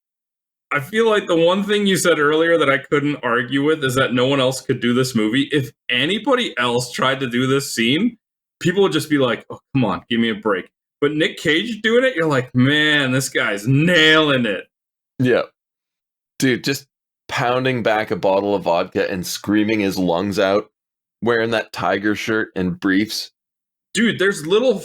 I feel like the one thing you said earlier that I couldn't argue with is that no one else could do this movie. If anybody else tried to do this scene, people would just be like, oh, come on, give me a break. But Nick Cage doing it, you're like, man, this guy's nailing it. Yeah. Dude, just pounding back a bottle of vodka and screaming his lungs out, wearing that tiger shirt and briefs. Dude, there's little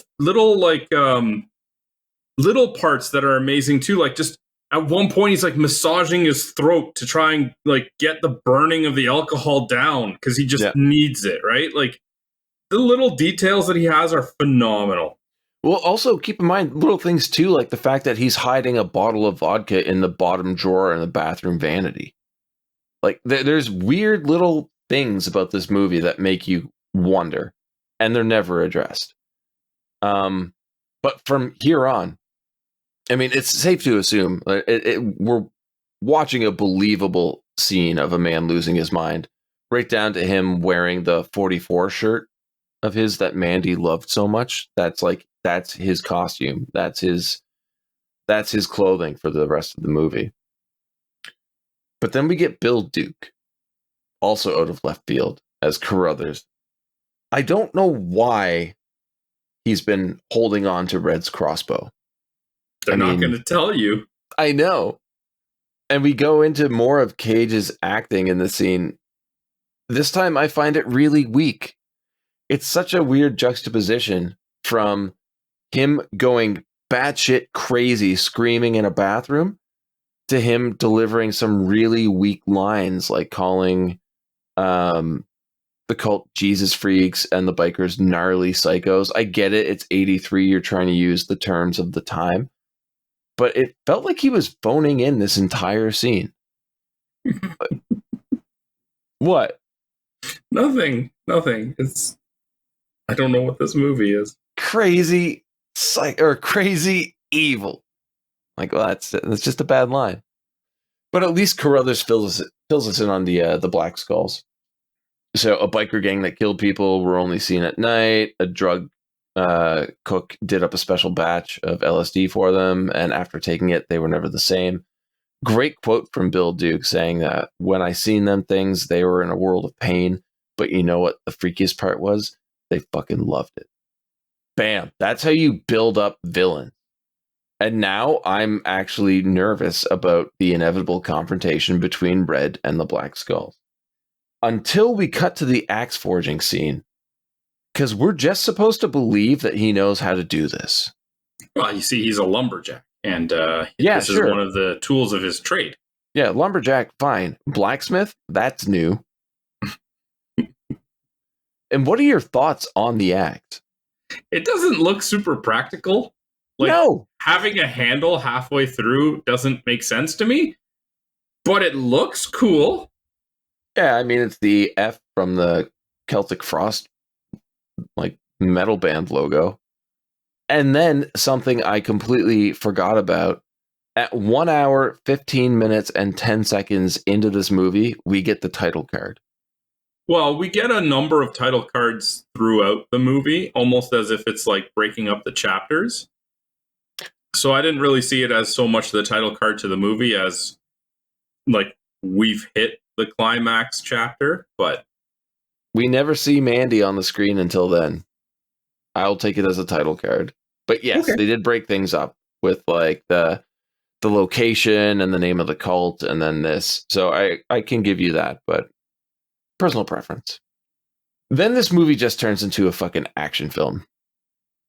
parts that are amazing too. Like, just at one point, he's like massaging his throat to try and like get the burning of the alcohol down because he just needs it, right? Like, the little details that he has are phenomenal. Well, also keep in mind little things too, like the fact that he's hiding a bottle of vodka in the bottom drawer in the bathroom vanity. Like there's weird little things about this movie that make you wonder, and they're never addressed. But from here on, I mean, it's safe to assume we're watching a believable scene of a man losing his mind, right down to him wearing the 44 shirt of his that Mandy loved so much. That's his costume. That's his clothing for the rest of the movie. But then we get Bill Duke, also out of left field, as Carruthers. I don't know why he's been holding on to Red's crossbow. They're not going to tell you. I know. And we go into more of Cage's acting in the scene. This time I find it really weak. It's such a weird juxtaposition from him going batshit crazy, screaming in a bathroom, to him delivering some really weak lines, like calling the cult Jesus freaks and the bikers gnarly psychos. I get it. It's 83. You're trying to use the terms of the time. But it felt like he was phoning in this entire scene. What? Nothing. I don't know what this movie is. Crazy crazy evil. Like, well, that's just a bad line. But at least Carruthers fills us in on the Black Skulls. So a biker gang that killed people were only seen at night. A drug cook did up a special batch of LSD for them, and after taking it, they were never the same. Great quote from Bill Duke saying that when I seen them things, they were in a world of pain. But you know what the freakiest part was? They fucking loved it. Bam. That's how you build up villains. And now I'm actually nervous about the inevitable confrontation between Red and the Black Skulls. Until we cut to the axe forging scene. Because we're just supposed to believe that he knows how to do this. Well, you see, he's a lumberjack. And this is one of the tools of his trade. Yeah, lumberjack, fine. Blacksmith, that's new. And what are your thoughts on the axe? It doesn't look super practical. Like, no. Having a handle halfway through doesn't make sense to me. But it looks cool. Yeah, I mean, it's the F from the Celtic Frost, like, metal band logo. And then something I completely forgot about. At 1 hour, 15 minutes, and 10 seconds into this movie, we get the title card. Well, we get a number of title cards throughout the movie, almost as if it's like breaking up the chapters. So I didn't really see it as so much the title card to the movie as like we've hit the climax chapter, but we never see Mandy on the screen until then. I'll take it as a title card. But yes, okay. They did break things up with like the location and the name of the cult and then this. So I can give you that, but personal preference. Then this movie just turns into a fucking action film.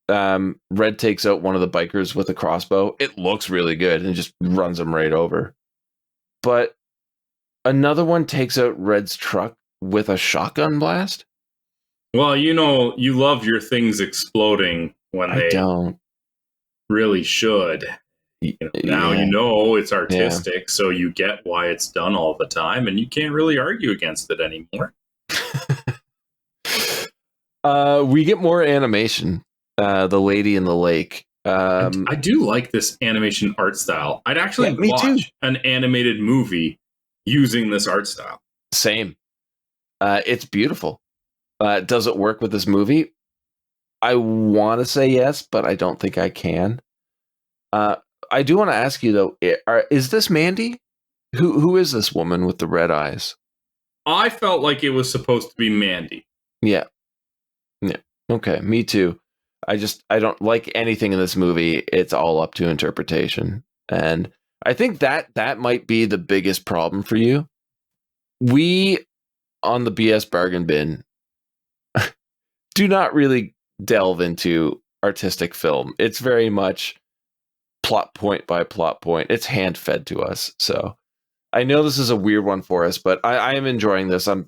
Red takes out one of the bikers with a crossbow. It looks really good and just runs him right over. But another one takes out Red's truck with a shotgun blast. Well, you know, you love your things exploding when they don't really should. Now you know it's artistic, so you get why it's done all the time, and you can't really argue against it anymore. We get more animation. The lady in the lake. I do like this animation art style. I'd actually watch an animated movie using this art style. Same. It's beautiful. Does it work with this movie? I want to say yes, but I don't think I can. I do want to ask you though: is this Mandy? Who is this woman with the red eyes? I felt like it was supposed to be Mandy. Yeah. Okay, me too. I don't like anything in this movie. It's all up to interpretation, and I think that might be the biggest problem for you. We on the BS bargain bin do not really delve into artistic film. It's very much plot point by plot point. It's hand fed to us. So I know this is a weird one for us, but I am enjoying this. I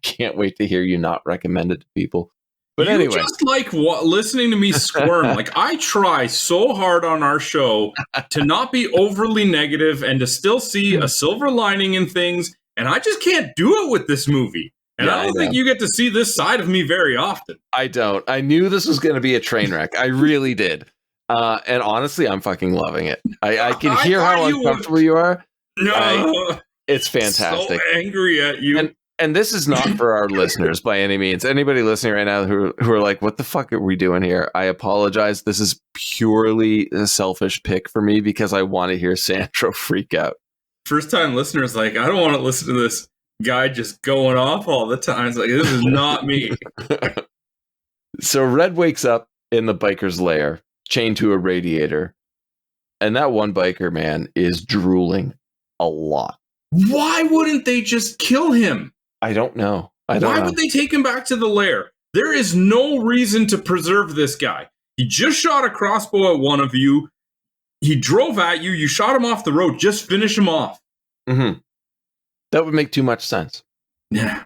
can't wait to hear you not recommend it to people. But you anyway, just like listening to me squirm. Like, I try so hard on our show to not be overly negative and to still see a silver lining in things, and I just can't do it with this movie. And I don't think you get to see this side of me very often. I don't. I knew this was going to be a train wreck. I really did. And honestly, I'm fucking loving it. I can hear how uncomfortable you are. No, it's fantastic. So angry at you. And this is not for our listeners by any means. Anybody listening right now who are like, what the fuck are we doing here? I apologize. This is purely a selfish pick for me because I want to hear Sandro freak out. First time listeners like, I don't want to listen to this guy just going off all the time. It's like, this is not me. So Red wakes up in the biker's lair, chained to a radiator. And that one biker, man, is drooling a lot. Why wouldn't they just kill him? I don't know. Why would they take him back to the lair? There is no reason to preserve this guy. He just shot a crossbow at one of you. He drove at you. You shot him off the road. Just finish him off. Mm-hmm. That would make too much sense. Yeah.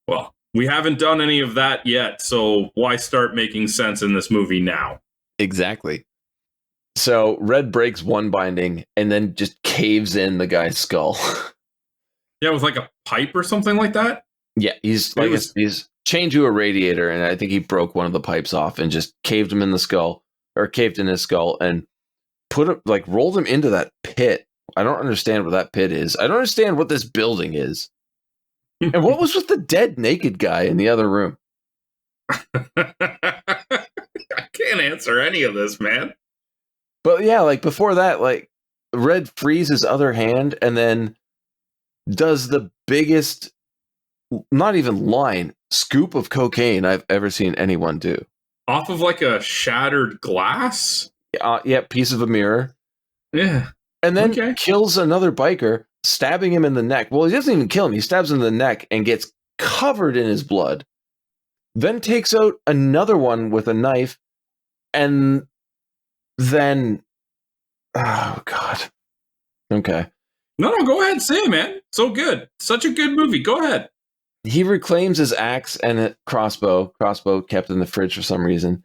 Well, we haven't done any of that yet, so why start making sense in this movie now? Exactly. So Red breaks one binding and then just caves in the guy's skull. Yeah, with like a pipe or something like that? Yeah, he's chained to a radiator, and I think he broke one of the pipes off and just caved in his skull and rolled him into that pit. I don't understand what that pit is. I don't understand what this building is. And what was with the dead naked guy in the other room? I can't answer any of this, man. But yeah, like before that, like Red frees his other hand and then does the biggest, not even line, scoop of cocaine I've ever seen anyone do. Off of like a shattered glass? Yeah, piece of a mirror. Yeah. And then kills another biker, stabbing him in the neck. Well, he doesn't even kill him. He stabs him in the neck and gets covered in his blood. Then takes out another one with a knife. And then... Oh, God. Okay. No, go ahead. Say it, man. So good. Such a good movie. Go ahead. He reclaims his axe and a crossbow kept in the fridge for some reason.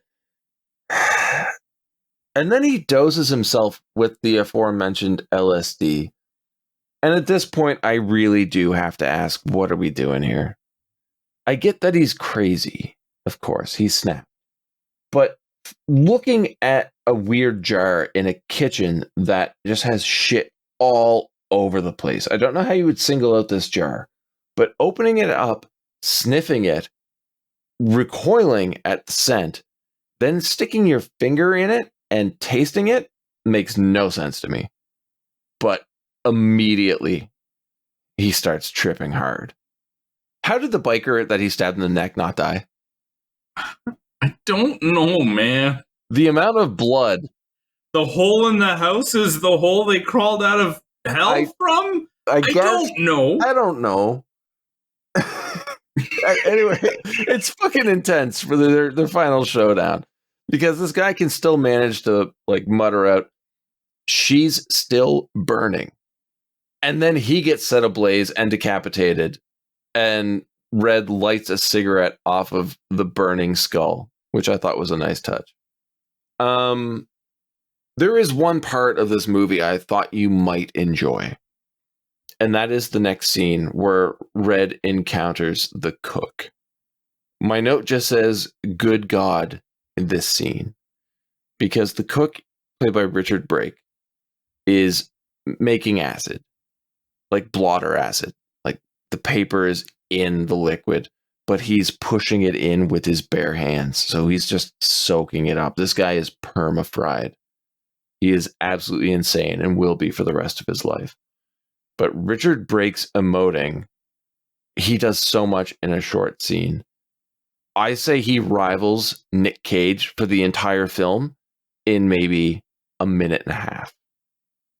And then he doses himself with the aforementioned LSD. And at this point, I really do have to ask, what are we doing here? I get that he's crazy. Of course, he's snapped. But looking at a weird jar in a kitchen that just has shit all over the place. I don't know how you would single out this jar. But opening it up, sniffing it, recoiling at the scent, then sticking your finger in it and tasting it makes no sense to me. But immediately, he starts tripping hard. How did the biker that he stabbed in the neck not die? I don't know, man. The amount of blood. The hole in the house is the hole they crawled out of hell from? I don't know. I don't know. Anyway, it's fucking intense for their final showdown. Because this guy can still manage to like mutter out, she's still burning. And then he gets set ablaze and decapitated. And Red lights a cigarette off of the burning skull, which I thought was a nice touch. There is one part of this movie I thought you might enjoy. And that is the next scene where Red encounters the cook. My note just says, good God, in this scene. Because the cook, played by Richard Brake, is making acid. Like blotter acid. Like the paper is in the liquid, but he's pushing it in with his bare hands. So he's just soaking it up. This guy is perma-fried. He is absolutely insane and will be for the rest of his life. But Richard Brake's emoting, he does so much in a short scene. I say he rivals Nick Cage for the entire film in maybe a minute and a half.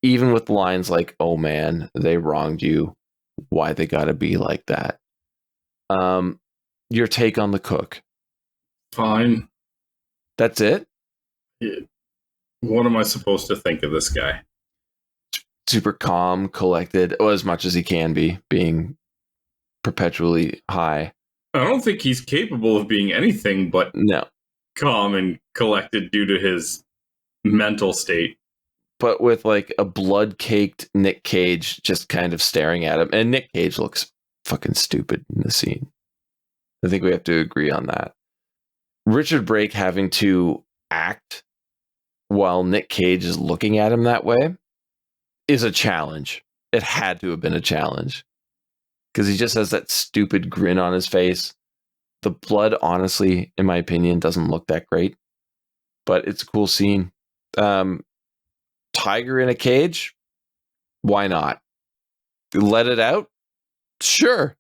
Even with lines like, oh man, they wronged you. Why they gotta be like that? Your take on the cook? Fine. That's it? Yeah. What am I supposed to think of this guy? Super calm, collected, as much as he can be, being perpetually high. I don't think he's capable of being anything but No. calm and collected due to his mental state. But with like a blood-caked Nick Cage just kind of staring at him. And Nick Cage looks fucking stupid in the scene. I think we have to agree on that. Richard Brake having to act while Nick Cage is looking at him that way is a challenge. It had to have been a challenge. Because he just has that stupid grin on his face. The blood, honestly, in my opinion, doesn't look that great. But it's a cool scene. Tiger in a cage? Why not? Let it out? Sure.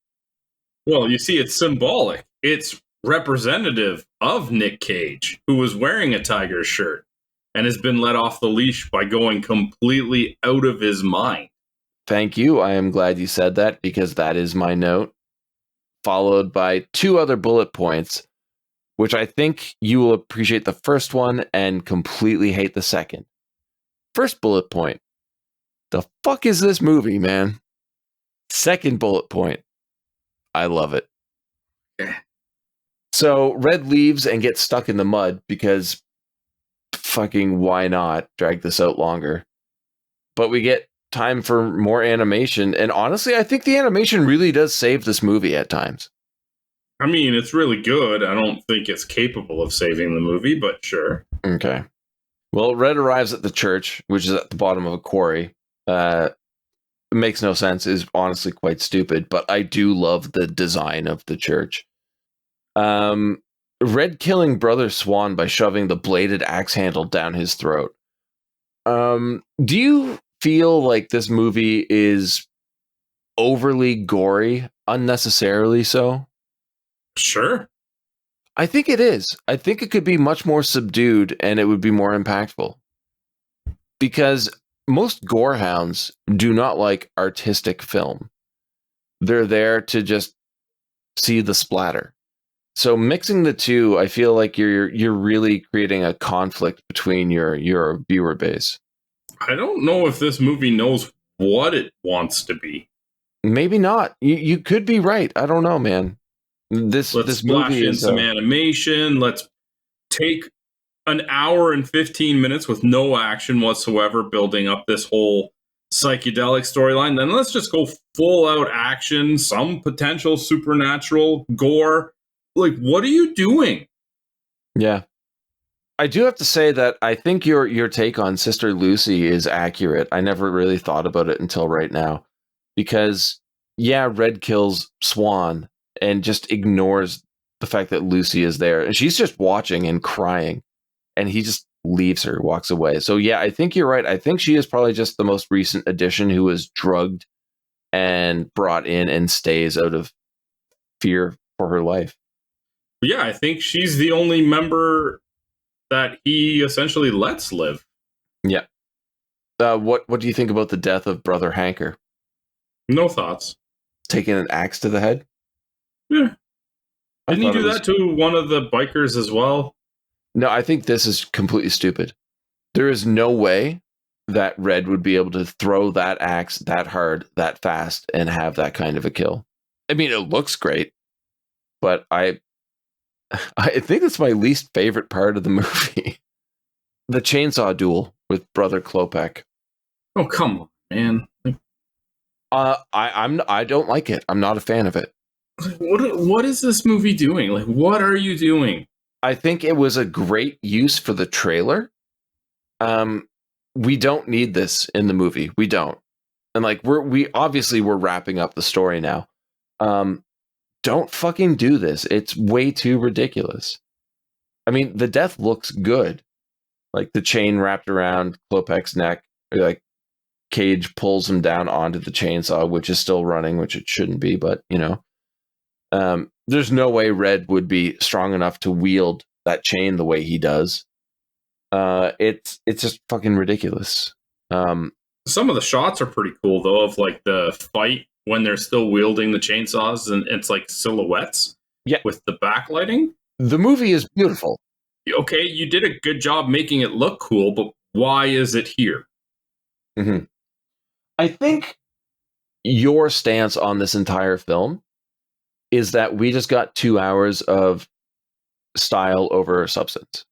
Well, you see, it's symbolic. It's representative of Nick Cage, who was wearing a tiger shirt and has been let off the leash by going completely out of his mind. Thank you. I am glad you said that because that is my note. Followed by 2 other bullet points, which I think you will appreciate the first one and completely hate the second. First bullet point. The fuck is this movie, man? Second bullet point. I love it. So Red leaves and gets stuck in the mud because fucking why not drag this out longer? But we get time for more animation. And honestly, I think the animation really does save this movie at times. I mean, it's really good. I don't think it's capable of saving the movie, but sure. Okay. Well, Red arrives at the church, which is at the bottom of a quarry. It makes no sense, is honestly quite stupid, but I do love the design of the church. Red killing Brother Swan by shoving the bladed axe handle down his throat. Do you feel like this movie is overly gory, unnecessarily so? Sure. I think it is. I think it could be much more subdued and it would be more impactful. Because most gorehounds do not like artistic film. They're there to just see the splatter. So mixing the two, I feel like you're really creating a conflict between your viewer base. I don't know if this movie knows what it wants to be. Maybe not. You could be right. I don't know, man. Let's this splash movie in is some animation. Let's take an hour and 15 minutes with no action whatsoever, building up this whole psychedelic storyline. Then let's just go full out action, some potential supernatural gore. Like, what are you doing? Yeah. I do have to say that I think your take on Sister Lucy is accurate. I never really thought about it until right now. Because, yeah, Red kills Swan and just ignores the fact that Lucy is there. And she's just watching and crying. And he just leaves her, walks away. So, yeah, I think you're right. I think she is probably just the most recent addition who was drugged and brought in and stays out of fear for her life. Yeah, I think she's the only member that he essentially lets live. Yeah. What do you think about the death of Brother Hanker? No thoughts. Taking an axe to the head? Yeah. Didn't he do that to one of the bikers as well? No, I think this is completely stupid. There is no way that Red would be able to throw that axe that hard, that fast, and have that kind of a kill. I mean, it looks great, but I think it's my least favorite part of the movie. The chainsaw duel with Brother Klopek. Oh, come on, man. I don't like it. I'm not a fan of it. What is this movie doing? Like, what are you doing? I think it was a great use for the trailer. We don't need this in the movie. We don't. And like we're obviously wrapping up the story now. Don't fucking do this. It's way too ridiculous. I mean, the death looks good. Like the chain wrapped around Klopek's neck, like Cage pulls him down onto the chainsaw, which is still running, which it shouldn't be, but you know. There's no way Red would be strong enough to wield that chain the way he does. It's just fucking ridiculous. Some of the shots are pretty cool though, of like the fight when they're still wielding the chainsaws, and it's like silhouettes. Yeah, with the backlighting. The movie is beautiful. Okay, you did a good job making it look cool, but why is it here? Mm-hmm. I think your stance on this entire film is that we just got 2 hours of style over substance.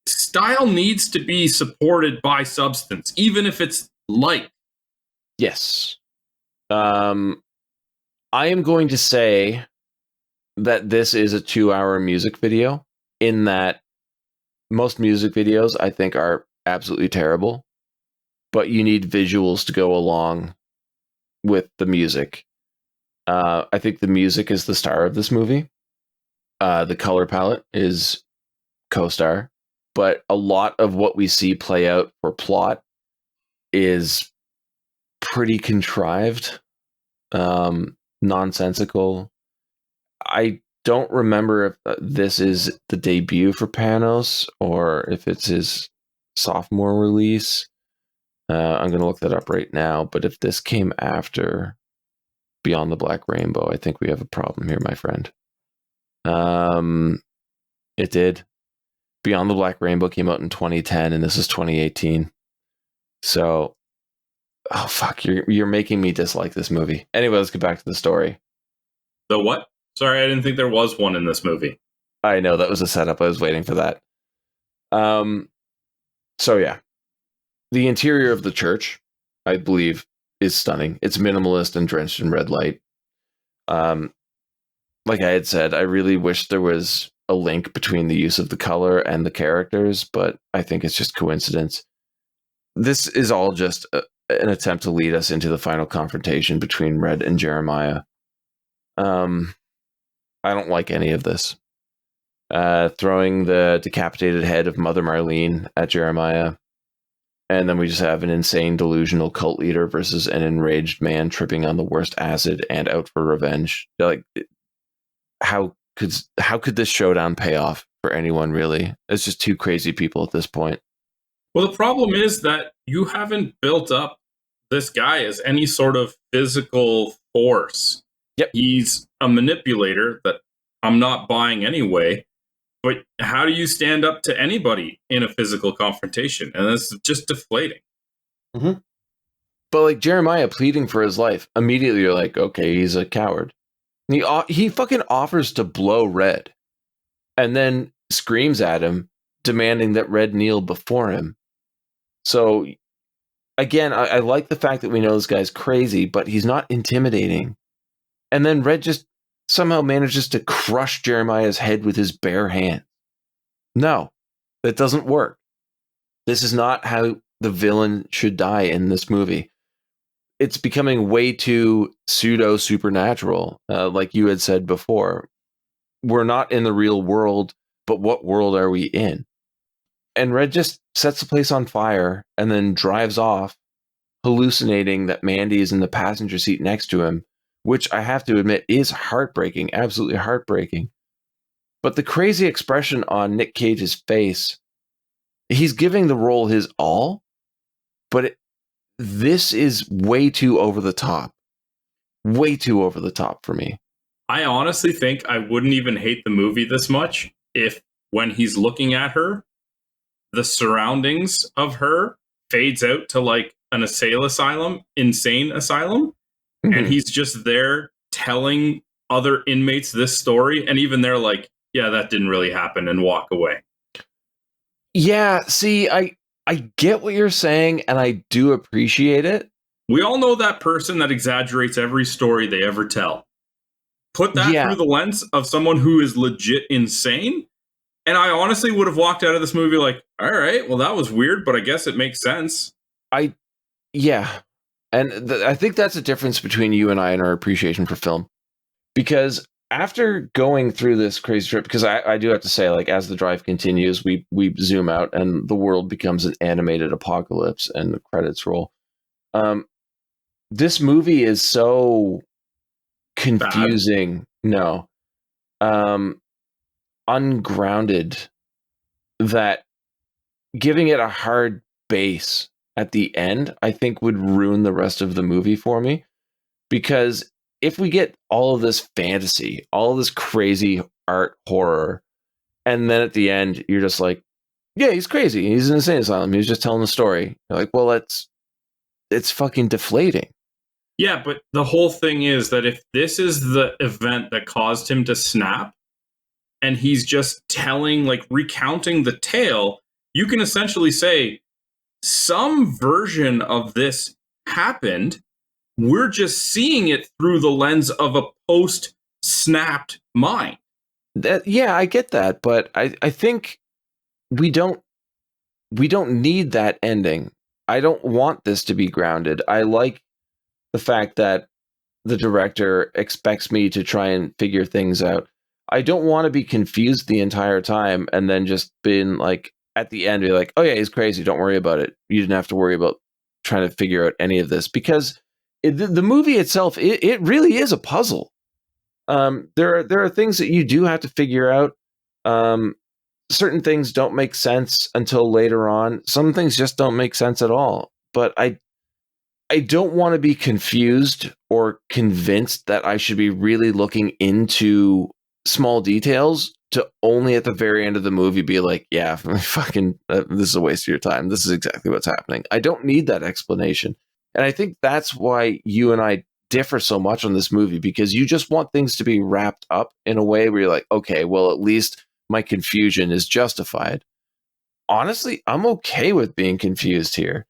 Style needs to be supported by substance, even if it's light. Yes. I am going to say that this is a 2-hour music video, in that most music videos I think are absolutely terrible, but you need visuals to go along with the music. I think the music is the star of this movie. The color palette is co-star, but a lot of what we see play out for plot is pretty contrived, nonsensical. I don't remember if this is the debut for Panos or if it's his sophomore release. I'm going to look that up right now, but if this came after Beyond the Black Rainbow, I think we have a problem here, my friend. It did. Beyond the Black Rainbow came out in 2010, and this is 2018. So, oh fuck, you're making me dislike this movie. Anyway, let's get back to the story. The what? Sorry, I didn't think there was one in this movie. I know, that was a setup. I was waiting for that. So yeah. The interior of the church, I believe, is stunning. It's minimalist and drenched in red light. Like I had said, I really wish there was a link between the use of the color and the characters, but I think it's just coincidence. This is all just an attempt to lead us into the final confrontation between Red and Jeremiah. I don't like any of this. Throwing the decapitated head of Mother Marlene at Jeremiah. And then we just have an insane delusional cult leader versus an enraged man tripping on the worst acid and out for revenge. Like, how could this showdown pay off for anyone, really? It's just two crazy people at this point. Well, the problem is that you haven't built up this guy as any sort of physical force. Yep. He's a manipulator that I'm not buying anyway. But how do you stand up to anybody in a physical confrontation? And that's just deflating. Mm-hmm. But like Jeremiah pleading for his life, immediately you're like, okay, he's a coward. And he fucking offers to blow Red, and then screams at him, demanding that Red kneel before him. So again, I like the fact that we know this guy's crazy, but he's not intimidating. And then Red just somehow manages to crush Jeremiah's head with his bare hand. No, that doesn't work. This is not how the villain should die in this movie. It's becoming way too pseudo-supernatural, like you had said before. We're not in the real world, but what world are we in? And Red just sets the place on fire and then drives off, hallucinating that Mandy is in the passenger seat next to him, which I have to admit is heartbreaking, absolutely heartbreaking. But the crazy expression on Nick Cage's face, he's giving the role his all, but this is way too over the top. Way too over the top for me. I honestly think I wouldn't even hate the movie this much if, when he's looking at her, the surroundings of her fades out to like an insane asylum. Mm-hmm. And he's just there telling other inmates this story. And even they're like, yeah, that didn't really happen, and walk away. Yeah, see, I get what you're saying, and I do appreciate it. We all know that person that exaggerates every story they ever tell. Put that through the lens of someone who is legit insane, and I honestly would have walked out of this movie like, all right, well, that was weird, but I guess it makes sense. Yeah. And I think that's a difference between you and I in our appreciation for film. Because after going through this crazy trip, because I do have to say, like, as the drive continues, we zoom out and the world becomes an animated apocalypse and the credits roll. This movie is so confusing. Bad. No. Ungrounded, that giving it a hard base at the end, I think, would ruin the rest of the movie for me. Because if we get all of this fantasy, all of this crazy art horror, and then at the end, you're just like, yeah, he's crazy. He's in an insane asylum. He's just telling the story. You're like, well, it's fucking deflating. Yeah, but the whole thing is that if this is the event that caused him to snap, and he's just telling, like, recounting the tale, you can essentially say some version of this happened. We're just seeing it through the lens of a post-snapped mind. Yeah, I get that, but I think we don't need that ending. I don't want this to be grounded. I like the fact that the director expects me to try and figure things out. I don't want to be confused the entire time and then just being like, at the end, be like, oh yeah, he's crazy. Don't worry about it. You didn't have to worry about trying to figure out any of this, because the movie itself, it really is a puzzle. There are things that you do have to figure out. Certain things don't make sense until later on. Some things just don't make sense at all. But I don't want to be confused or convinced that I should be really looking into small details to only at the very end of the movie be like, yeah, fucking, this is a waste of your time. This is exactly what's happening. I don't need that explanation. And I think that's why you and I differ so much on this movie, because you just want things to be wrapped up in a way where you're like, okay, well, at least my confusion is justified. Honestly, I'm okay with being confused here.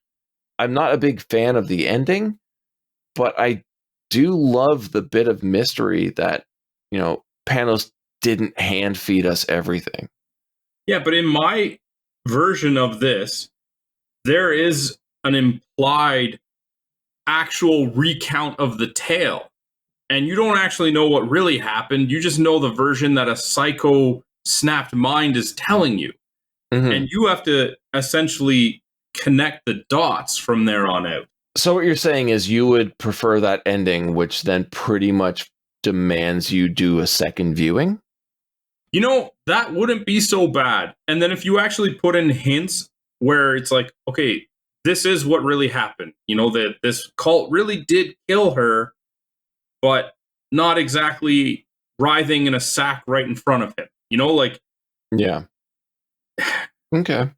I'm not a big fan of the ending, but I do love the bit of mystery that, Panos didn't hand feed us everything. Yeah, but in my version of this, there is an implied actual recount of the tale. And you don't actually know what really happened. You just know the version that a psycho snapped mind is telling you. Mm-hmm. And you have to essentially connect the dots from there on out. So what you're saying is you would prefer that ending, which then pretty much demands you do a second viewing? That wouldn't be so bad. And then if you actually put in hints where it's like, okay, this is what really happened. That this cult really did kill her, but not exactly writhing in a sack right in front of him. Yeah. Okay.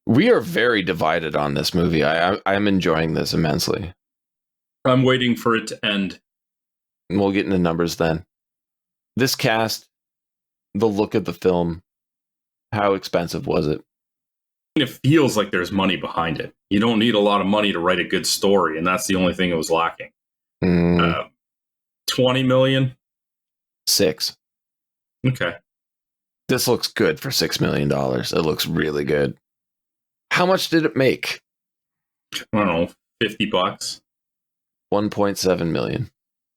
We are very divided on this movie. I'm enjoying this immensely. I'm waiting for it to end. We'll get into numbers then. This cast, the look of the film, how expensive was it? It feels like there's money behind it. You don't need a lot of money to write a good story, and that's the only thing it was lacking. 20 million? 6. Okay. This looks good for $6 million. It looks really good. How much did it make? I don't know, $50. 1.7 million.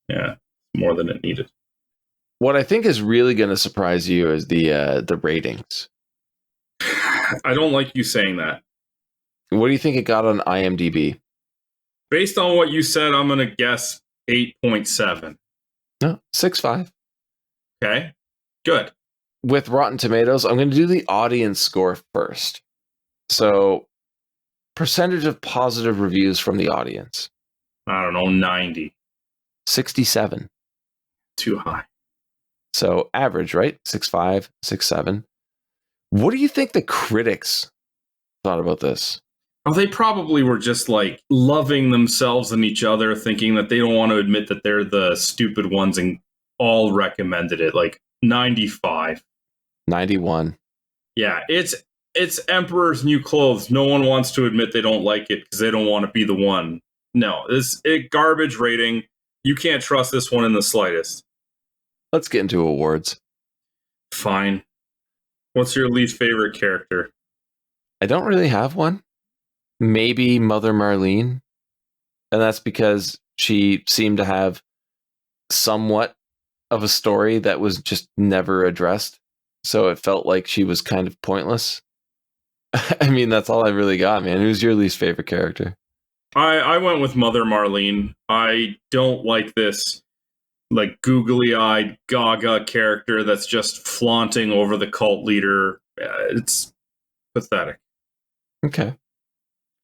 Yeah, more than it needed. What I think is really going to surprise you is the ratings. I don't like you saying that. What do you think it got on IMDb? Based on what you said, I'm going to guess 8.7. No, 6.5. Okay, good. With Rotten Tomatoes, I'm going to do the audience score first. So, percentage of positive reviews from the audience. I don't know, 90. 67. Too high. So, average, right? 6.5, 6.7. What do you think the critics thought about this? Oh, they probably were just like loving themselves and each other, thinking that they don't want to admit that they're the stupid ones, and all recommended it. Like 95. 91. Yeah, it's Emperor's New Clothes. No one wants to admit they don't like it because they don't want to be the one. No, garbage rating. You can't trust this one in the slightest. Let's get into awards. Fine. What's your least favorite character? I don't really have one. Maybe Mother Marlene. And that's because she seemed to have somewhat of a story that was just never addressed. So it felt like she was kind of pointless. I mean, that's all I really got, man. Who's your least favorite character? I went with Mother Marlene. I don't like this like googly-eyed gaga character that's just flaunting over the cult leader. It's pathetic. Okay.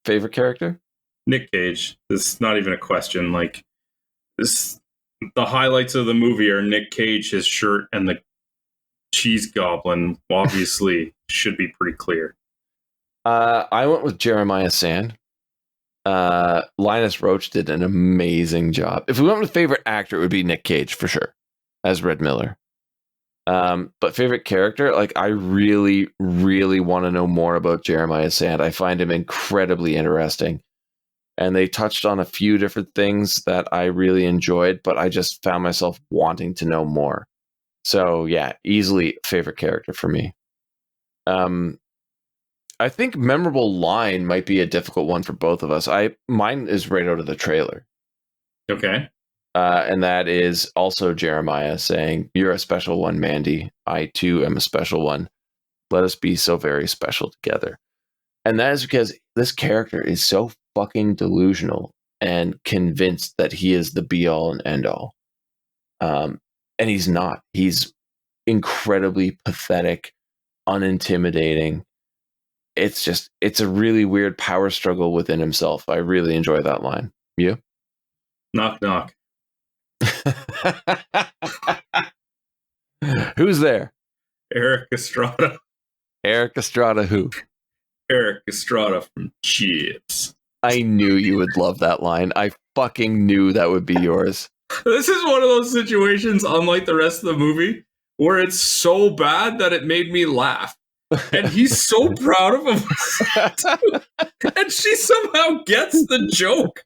Favorite character? Nick Cage. This is not even a question. Like this, the highlights of the movie are Nick Cage, his shirt, and the cheese goblin. Obviously, should be pretty clear. I went with Jeremiah Sand. Linus Roache did an amazing job. If we went with favorite actor, it would be Nick Cage for sure as Red Miller. But favorite character, like I really, really want to know more about Jeremiah Sand. I find him incredibly interesting. And they touched on a few different things that I really enjoyed, but I just found myself wanting to know more. So yeah, easily favorite character for me. I think memorable line might be a difficult one for both of us. Mine is right out of the trailer. Okay. And that is also Jeremiah saying, "You're a special one, Mandy. I too am a special one. Let us be so very special together." And that is because this character is so fucking delusional and convinced that he is the be all and end all. And he's not. He's incredibly pathetic, unintimidating. It's a really weird power struggle within himself. I really enjoy that line. You? Knock, knock. Who's there? Eric Estrada. Eric Estrada who? Eric Estrada from Chips. I knew you would love that line. I fucking knew that would be yours. This is one of those situations, unlike the rest of the movie, where it's so bad that it made me laugh. And he's so proud of him. And she somehow gets the joke.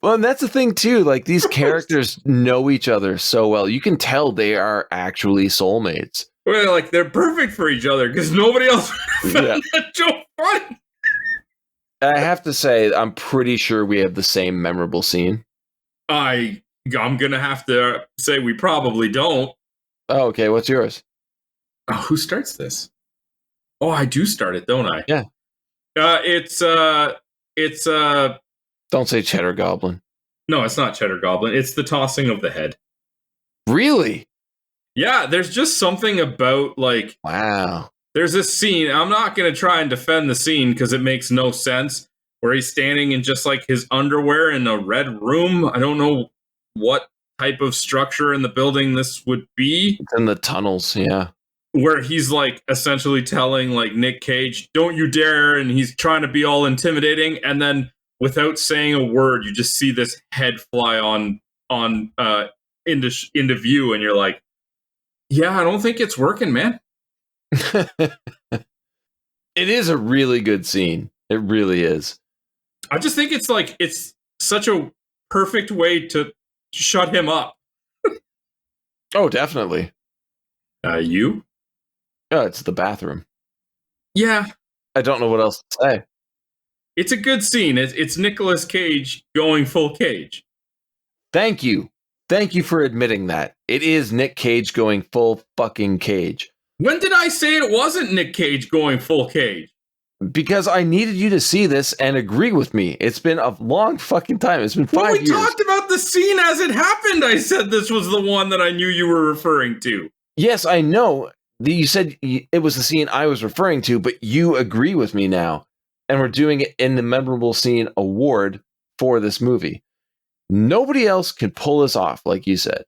Well, and that's the thing too. Like these characters know each other so well. You can tell they are actually soulmates. Well, like they're perfect for each other because nobody else found that joke funny. I have to say, I'm pretty sure we have the same memorable scene. I'm gonna have to say we probably don't. Oh, okay. What's yours? Oh, who starts this? Oh, I do start it, don't I? Yeah. It's Don't say Cheddar Goblin. No, it's not Cheddar Goblin. It's the tossing of the head. Really? Yeah, there's just something about, like... Wow. There's this scene, I'm not going to try and defend the scene because it makes no sense, where he's standing in just, like, his underwear in a red room. I don't know what type of structure in the building this would be. It's in the tunnels, yeah. Where he's, like, essentially telling, like, Nick Cage, don't you dare, and he's trying to be all intimidating, and then... without saying a word, you just see this head fly into view, and you're like, "Yeah, I don't think it's working, man." It is a really good scene. It really is. I just think it's such a perfect way to shut him up. Oh, definitely. You? Oh, it's the bathroom. Yeah. I don't know what else to say. It's a good scene. It's Nicolas Cage going full Cage. Thank you. Thank you for admitting that. It is Nick Cage going full fucking Cage. When did I say it wasn't Nick Cage going full Cage? Because I needed you to see this and agree with me. It's been a long fucking time. It's been 5 years. We talked about the scene as it happened. I said this was the one that I knew you were referring to. Yes, I know. You said it was the scene I was referring to, but you agree with me now. And we're doing it in the Memorable Scene Award for this movie. Nobody else can pull this off, like you said.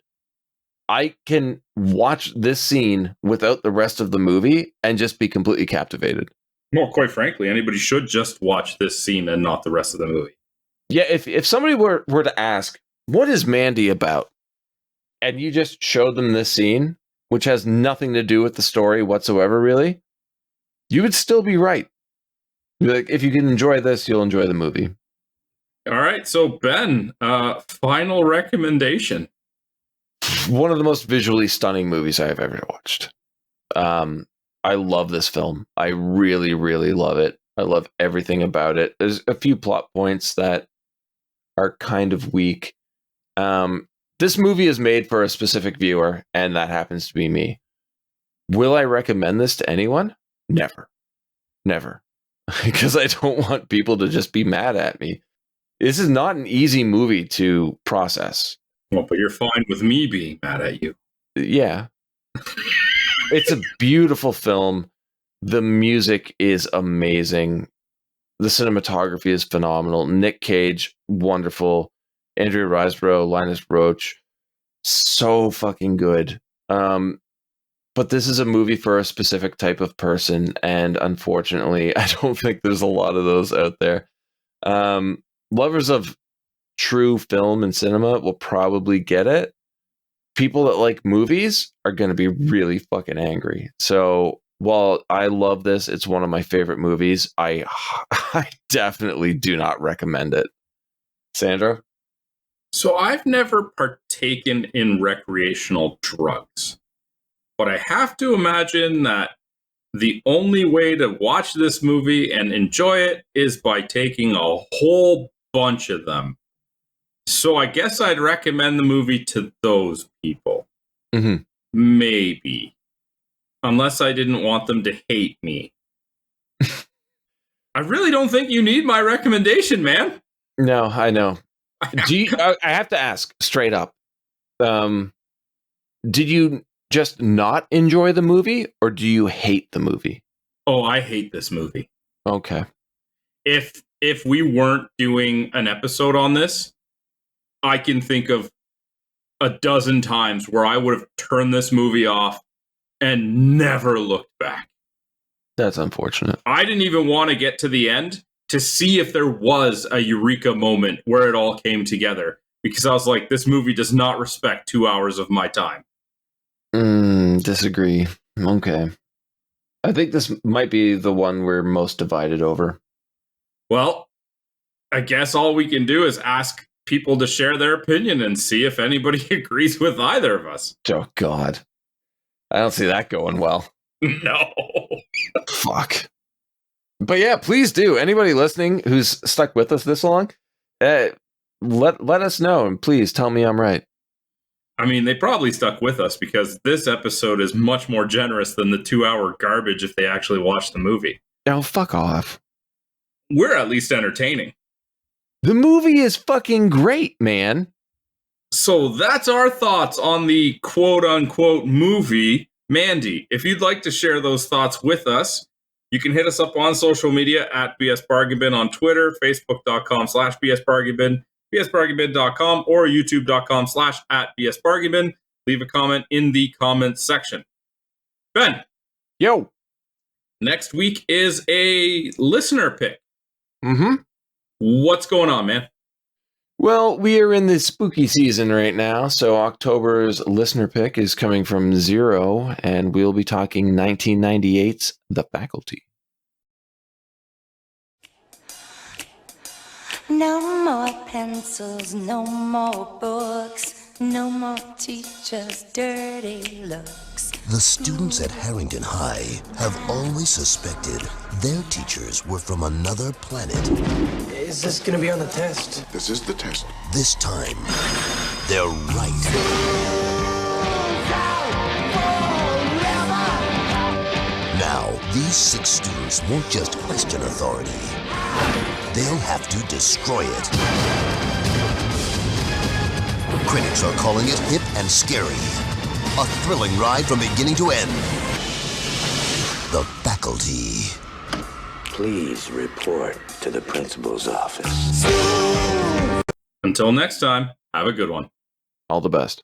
I can watch this scene without the rest of the movie and just be completely captivated. Well, quite frankly, anybody should just watch this scene and not the rest of the movie. Yeah, if somebody were to ask, what is Mandy about? And you just showed them this scene, which has nothing to do with the story whatsoever, really, you would still be right. Like, if you can enjoy this, you'll enjoy the movie. All right, so Ben, final recommendation. One of the most visually stunning movies I've ever watched. I love this film. I really, really love it. I love everything about it. There's a few plot points that are kind of weak. This movie is made for a specific viewer, and that happens to be me. Will I recommend this to anyone? Never. Never. Because I don't want people to just be mad at me. This is not an easy movie to process. Well, but you're fine with me being mad at you. Yeah. It's a beautiful film. The music is amazing. The cinematography is phenomenal. Nick Cage, wonderful. Andrea Riseborough, Linus Roache, so fucking good. But this is a movie for a specific type of person, and unfortunately, I don't think there's a lot of those out there. Lovers of true film and cinema will probably get it. People that like movies are going to be really fucking angry. So while I love this, it's one of my favorite movies. I definitely do not recommend it. Sandra? So I've never partaken in recreational drugs, but I have to imagine that the only way to watch this movie and enjoy it is by taking a whole bunch of them. So I guess I'd recommend the movie to those people. Mm-hmm. Maybe. Unless I didn't want them to hate me. I really don't think you need my recommendation, man. No, I know. I have to ask straight up. Did you just not enjoy the movie, or do you hate the movie? Oh, I hate this movie. Okay. If we weren't doing an episode on this, I can think of a dozen times where I would have turned this movie off and never looked back. That's unfortunate. I didn't even want to get to the end to see if there was a eureka moment where it all came together, because I was like, this movie does not respect 2 hours of my time. Disagree. Okay. I think this might be the one we're most divided over. Well, I guess all we can do is ask people to share their opinion and see if anybody agrees with either of us. Oh, God. I don't see that going well. No. Fuck. But yeah, please do. Anybody listening who's stuck with us this long, let us know, and please tell me I'm right. I mean, they probably stuck with us because this episode is much more generous than the 2-hour garbage if they actually watched the movie. Oh, fuck off. We're at least entertaining. The movie is fucking great, man. So that's our thoughts on the quote-unquote movie, Mandy. If you'd like to share those thoughts with us, you can hit us up on social media at BS Bargain Bin on Twitter, Facebook.com/BS Bargain Bin, bsbargainbin.com, or youtube.com/@BS Bargain Bin. Leave a comment in the comments section. Ben. Yo. Next week is a listener pick. Mm-hmm. What's going on, man? Well, we are in the spooky season right now, so October's listener pick is coming from Zero, and we'll be talking 1998's The Faculty. No more pencils, no more books, no more teachers' dirty looks. The students at Harrington High have always suspected their teachers were from another planet. Is this gonna be on the test? This is the test. This time, they're right. Now, these 6 students won't just question authority. They'll have to destroy it. Critics are calling it hip and scary. A thrilling ride from beginning to end. The Faculty. Please report to the principal's office. Until next time, have a good one. All the best.